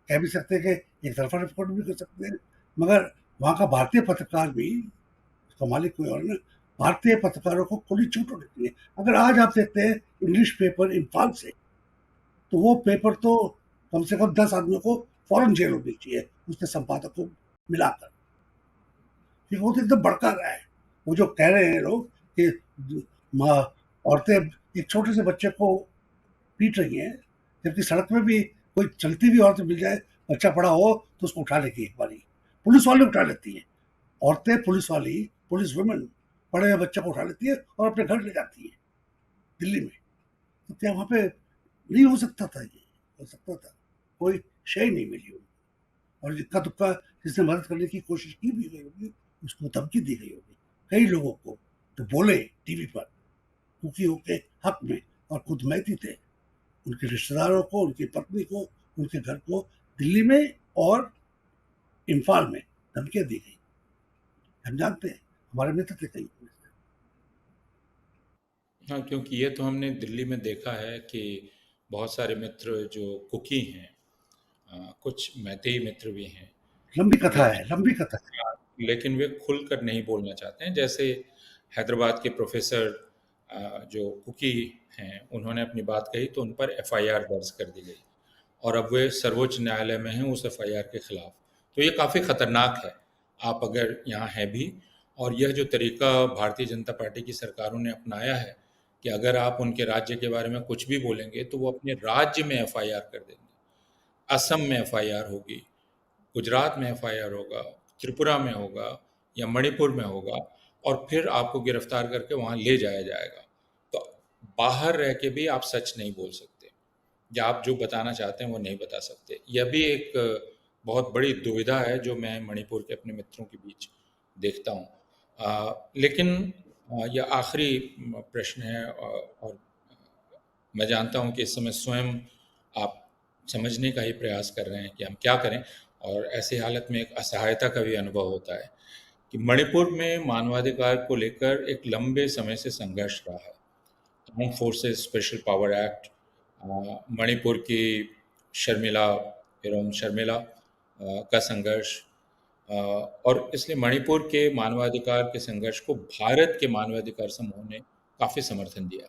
कह भी सकते हैं कि एक तरफा रिपोर्ट भी कर सकते हैं। मगर वहाँ का भारतीय पत्रकार भी, उसका मालिक कोई और ना, भारतीय पत्रकारों को खुली छूट होनी चाहिए। अगर आज आप देखते हैं इंग्लिश पेपर इम्फाल से, तो वो पेपर तो कम से कम 10 आदमियों को फौरन जेल होनी चाहिए, उसके संपादक को मिलाकर, क्योंकि वो तो एकदम भड़का रहा है। वो जो कह रहे हैं लोग कि औरतें एक छोटे से बच्चे को पीट रही हैं, जबकि सड़क में भी कोई चलती हुई औरत मिल जाए, बच्चा पड़ा हो तो उसको उठा लेगी, एक बारी पुलिस वाले उठा लेती हैं औरतें, पुलिस वुमेन पड़े हुए बच्चे को उठा लेती है और अपने घर ले जाती है दिल्ली में। तो क्या वहाँ पे नहीं हो सकता था? ये हो सकता था, कोई शय नहीं मिली उनको, और इक्का दुक्का जिसने मदद करने की कोशिश की भी गई होगी, उसको धमकी दी गई होगी कई लोगों को, तो बोले टीवी पर कुकियों के हक में, और खुद मैती थे, उनके रिश्तेदारों को, उनकी पत्नी को, उनके घर को दिल्ली में और इम्फाल में धमकियां दी गई। हम जानते हैं, हमारे मित्र थे कई। हाँ, क्योंकि ये तो हमने दिल्ली में देखा है कि बहुत सारे मित्र जो कुकी हैं, कुछ मैतेई मित्र भी हैं, लंबी कथा है, लेकिन लंबी कथा है। लेकिन वे खुलकर नहीं बोलना चाहते हैं। जैसे हैदराबाद के प्रोफेसर जो कुकी हैं, उन्होंने अपनी बात कही तो उन पर एफआईआर दर्ज कर दी गई, और अब वे सर्वोच्च न्यायालय में हैं उस एफआईआर के खिलाफ। तो ये काफ़ी खतरनाक है, आप अगर यहाँ हैं भी। और यह जो तरीका भारतीय जनता पार्टी की सरकारों ने अपनाया है कि अगर आप उनके राज्य के बारे में कुछ भी बोलेंगे तो वो अपने राज्य में एफआईआर कर देंगे। असम में एफआईआर होगी, गुजरात में एफआईआर होगा, त्रिपुरा में होगा या मणिपुर में होगा, और फिर आपको गिरफ्तार करके वहाँ ले जाया जाएगा। तो बाहर रह के भी आप सच नहीं बोल सकते, या आप जो बताना चाहते हैं वो नहीं बता सकते। यह भी एक बहुत बड़ी दुविधा है जो मैं मणिपुर के अपने मित्रों के बीच देखता हूँ। लेकिन यह आखिरी प्रश्न है, और मैं जानता हूँ कि इस समय स्वयं आप समझने का ही प्रयास कर रहे हैं कि हम क्या करें, और ऐसी हालत में एक असहायता का भी अनुभव होता है कि मणिपुर में मानवाधिकार को लेकर एक लंबे समय से संघर्ष रहा है। Arm forces special power act, Manipur की शर्मिला एवं शर्मिला का संघर्ष, और इसलिए मणिपुर के मानवाधिकार के संघर्ष को भारत के मानवाधिकार समूह ने काफ़ी समर्थन दिया।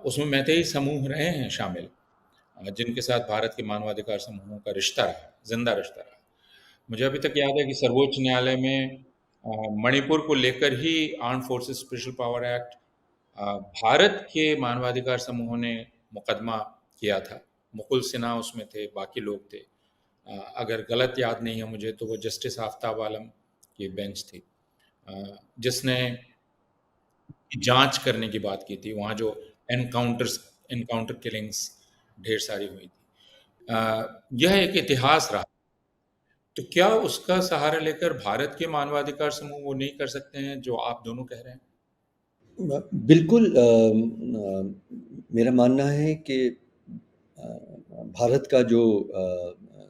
उसमें मैतेई समूह रहे हैं शामिल, जिनके साथ भारत के मानवाधिकार समूहों का रिश्ता रहा, जिंदा रिश्ता रहा। मुझे अभी तक याद है कि सर्वोच्च न्यायालय में मणिपुर को लेकर ही armed forces special power act Bharat के मानवाधिकार समूहों ने मुकदमा किया था। मुकुल सिन्हा उसमें थे, बाकी लोग थे। अगर गलत याद नहीं है मुझे तो वो जस्टिस आफ्ताब आलम की बेंच थी, जिसने जांच करने की बात की थी। वहाँ जो एनकाउंटर किलिंग्स ढेर सारी हुई थी। यह एक इतिहास रहा। तो क्या उसका सहारा लेकर भारत के मानवाधिकार समूह वो नहीं कर सकते हैं जो आप दोनों कह रहे हैं? बिल्कुल। मेरा मानना है कि भारत का जो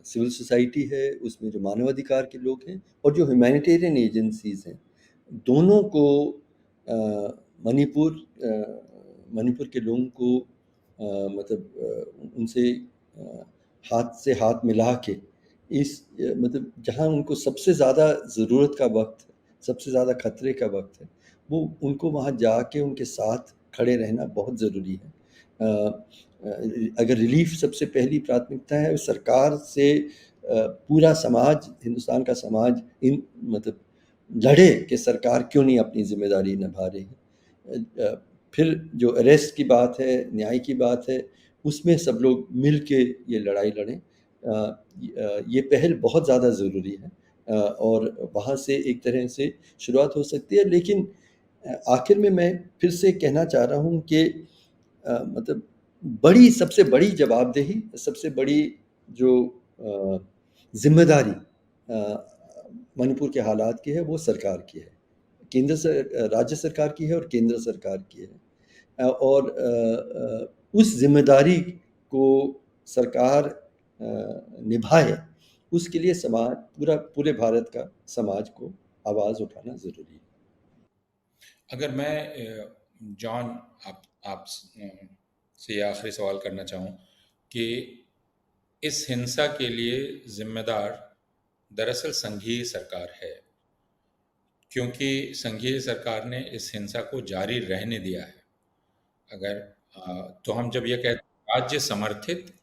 सिविल सोसाइटी है, उसमें जो मानवाधिकार के लोग हैं और जो ह्यूमैनिटेरियन एजेंसीज़ हैं, दोनों को मणिपुर के लोगों को मतलब उनसे हाथ से हाथ मिला के मतलब जहाँ उनको सबसे ज़्यादा ज़रूरत का वक्त है, सबसे ज़्यादा खतरे का वक्त है, वो उनको वहाँ जाके उनके साथ खड़े रहना बहुत ज़रूरी है। अगर रिलीफ सबसे पहली प्राथमिकता है, सरकार से पूरा समाज, हिंदुस्तान का समाज इन मतलब लड़े कि सरकार क्यों नहीं अपनी जिम्मेदारी निभा रही है। फिर जो अरेस्ट की बात है, न्याय की बात है, उसमें सब लोग मिल के ये लड़ाई लड़ें ये पहल बहुत ज़्यादा ज़रूरी है और वहाँ से एक तरह से शुरुआत हो सकती है। लेकिन आखिर में मैं फिर से कहना चाह रहा हूँ कि मतलब सबसे बड़ी जवाबदेही, सबसे बड़ी जो ज़िम्मेदारी मणिपुर के हालात की है, वो सरकार की है। राज्य सरकार की है और केंद्र सरकार की है। और उस ज़िम्मेदारी को सरकार निभाए, उसके लिए पूरे भारत का समाज को आवाज़ उठाना ज़रूरी है। अगर मैं जॉन आप से ये आखिरी सवाल करना चाहूँ कि इस हिंसा के लिए जिम्मेदार दरअसल संघीय सरकार है, क्योंकि संघीय सरकार ने इस हिंसा को जारी रहने दिया है। अगर तो हम जब ये कहते हैं राज्य समर्थित,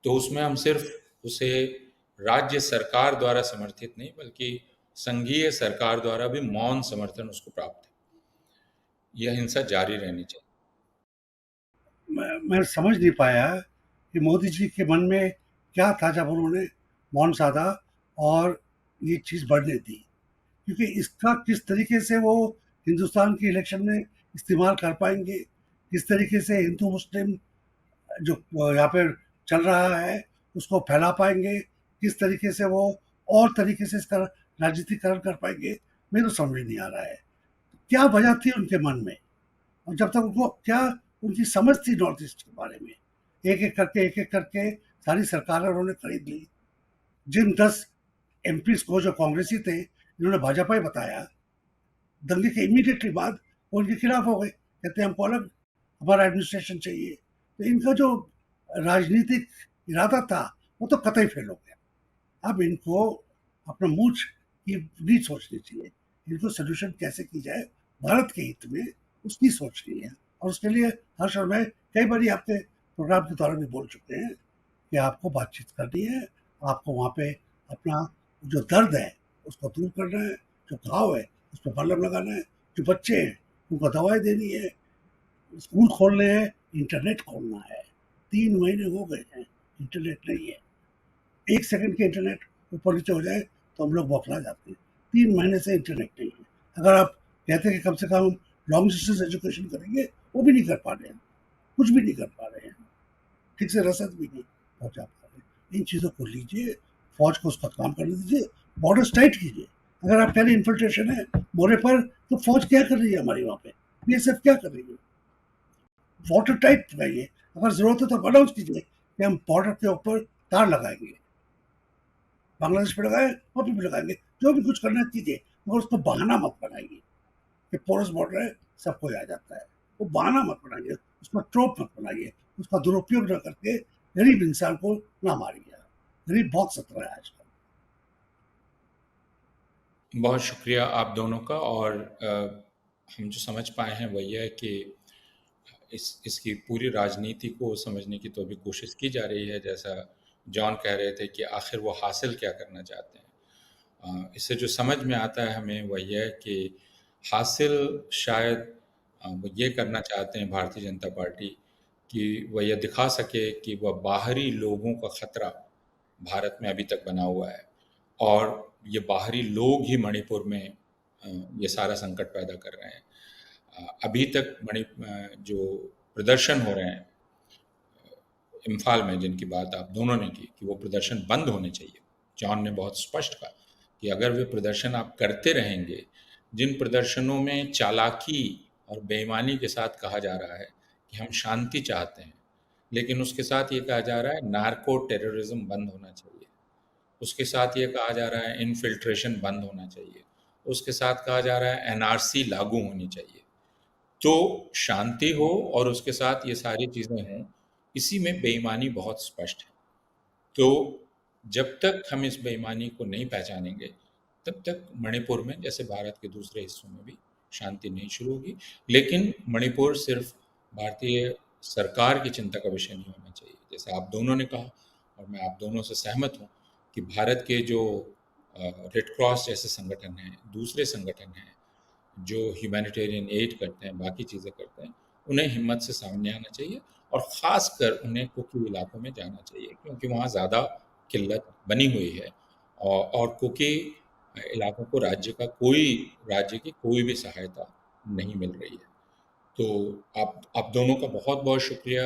तो उसमें हम सिर्फ उसे राज्य सरकार द्वारा समर्थित नहीं, बल्कि संघीय सरकार द्वारा भी मौन समर्थन उसको प्राप्त है। यह हिंसा जारी रहनी चाहिए। मैं समझ नहीं पाया कि मोदी जी के मन में क्या था जब उन्होंने मौन साधा और ये चीज़ बढ़ने दी, क्योंकि इसका किस तरीके से वो हिंदुस्तान की इलेक्शन में इस्तेमाल कर पाएंगे, किस तरीके से हिंदू मुस्लिम जो यहाँ पे चल रहा है उसको फैला पाएंगे, किस तरीके से वो और तरीके से इसका राजनीतिकरण कर पाएंगे, मेरे को समझ नहीं आ रहा है क्या वजह थी उनके मन में। और जब तक उनको क्या उनकी समझ थी नॉर्थ ईस्ट के बारे में, एक एक करके सारी सरकारें उन्होंने खरीद ली। जिन 10 एमपीज को जो कांग्रेसी थे इन्होंने भाजपा ही बताया, दंगे के इमीडिएटली बाद वो उनके खिलाफ हो गए, कहते हैं हमको अलग हमारा एडमिनिस्ट्रेशन चाहिए। तो इनका जो राजनीतिक इरादा था वो तो कतई फेल हो गया। अब इनको अपना मूछ की नहीं सोचनी चाहिए, इनको सोल्यूशन कैसे की जाए भारत के हित में उसकी सोचनी है। और उसके लिए हर्ष और मैं कई बार आपके प्रोग्राम के दौरान भी बोल चुके हैं कि आपको बातचीत करनी है, आपको वहाँ पे अपना जो दर्द है उसको दूर करना है, जो घाव है उस पर मलहम लगाना है, जो बच्चे हैं उनको दवाई देनी है, स्कूल खोलने हैं, इंटरनेट खोलना है। 3 महीने हो गए हैं, इंटरनेट नहीं है। 1 सेकंड के इंटरनेट ऊपर नीचे हो जाए तो हम लोग बौखला जाते हैं। 3 महीने से इंटरनेट नहीं है। अगर आप कहते हैं कि कम से कम लॉन्ग डिस्टेंस एजुकेशन करेंगे, वो भी नहीं कर पा रहे हैं, कुछ भी नहीं कर पा रहे हैं, ठीक से रसद भी नहीं पहुँचा पा रहे। इन चीज़ों को लीजिए, फौज को उसका काम करने दीजिए, बॉर्डर्स टाइट कीजिए। अगर आप कह रहे इन्फिल्ट्रेशन है मोरे पर, तो फौज क्या कर रही है हमारी वहाँ पे, बीएसएफ क्या कर रही है? वाटर टाइट लगाइए, अगर जरूरत है तो अनाउंस कीजिए कि हम बॉर्डर के ऊपर तार लगाएंगे, बांग्लादेश पे लगाए वहाँ पे भी लगाएंगे, जो भी कुछ करना है कीजिए, मगर उसको बहाना मत बनाइए कि पोरस बॉर्डर है सब कोई आ जाता है। वो बहाना मत बनाइए, उसका ट्रोप मत बनाइए, उसका दुरुपयोग न करके गरीब इंसान को ना मारिए। गरीब बहुत सत रहा है आजकल। बहुत शुक्रिया आप दोनों का। और हम जो समझ पाए हैं वही है कि इसकी पूरी राजनीति को समझने की तो अभी कोशिश की जा रही है। जैसा जॉन कह रहे थे कि आखिर वो हासिल क्या करना चाहते हैं। इससे जो समझ में आता है हमें वही है कि हासिल शायद वो ये करना चाहते हैं भारतीय जनता पार्टी कि वह यह दिखा सके कि वह बाहरी लोगों का खतरा भारत में अभी तक बना हुआ है, और ये बाहरी लोग ही मणिपुर में ये सारा संकट पैदा कर रहे हैं। अभी तक जो प्रदर्शन हो रहे हैं इम्फाल में, जिनकी बात आप दोनों ने की कि वो प्रदर्शन बंद होने चाहिए, जॉन ने बहुत स्पष्ट कहा कि अगर वे प्रदर्शन आप करते रहेंगे, जिन प्रदर्शनों में चालाकी और बेईमानी के साथ कहा जा रहा है कि हम शांति चाहते हैं, लेकिन उसके साथ ये कहा जा रहा है नार्को टेररिज्म बंद होना चाहिए, उसके साथ ये कहा जा रहा है इन्फिल्ट्रेशन बंद होना चाहिए, उसके साथ कहा जा रहा है एनआरसी लागू होनी चाहिए, तो शांति हो और उसके साथ ये सारी चीज़ें हों, इसी में बेईमानी बहुत स्पष्ट है। तो जब तक हम इस बेईमानी को नहीं पहचानेंगे, तब तक मणिपुर में, जैसे भारत के दूसरे हिस्सों में भी, शांति नहीं शुरू होगी। लेकिन मणिपुर सिर्फ भारतीय सरकार की चिंता का विषय नहीं होना चाहिए। जैसा आप दोनों ने कहा और मैं आप दोनों से सहमत हूँ कि भारत के जो रेड क्रॉस जैसे संगठन हैं, दूसरे संगठन हैं जो ह्यूमैनिटेरियन एड करते हैं, बाकी चीज़ें करते हैं, उन्हें हिम्मत से सामने आना चाहिए और ख़ासकर उन्हें कुकी इलाकों में जाना चाहिए, क्योंकि वहाँ ज़्यादा किल्लत बनी हुई है और कुकी इलाकों को राज्य की कोई भी सहायता नहीं मिल रही है। तो आप दोनों का बहुत-बहुत शुक्रिया,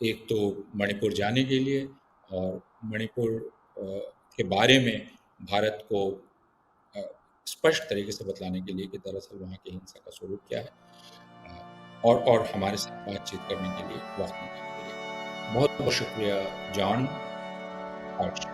एक तो मणिपुर जाने के लिए और मणिपुर अ, के बारे में भारत को अ, स्पष्ट तरीके से बतलाने के लिए कि दरअसल वहाँ की हिंसा का स्वरूप क्या है, और हमारे साथ बातचीत करने के लिए, वक़्त निकालने के लिए। बहुत-बहुत शुक्रिया जॉन, हर्ष।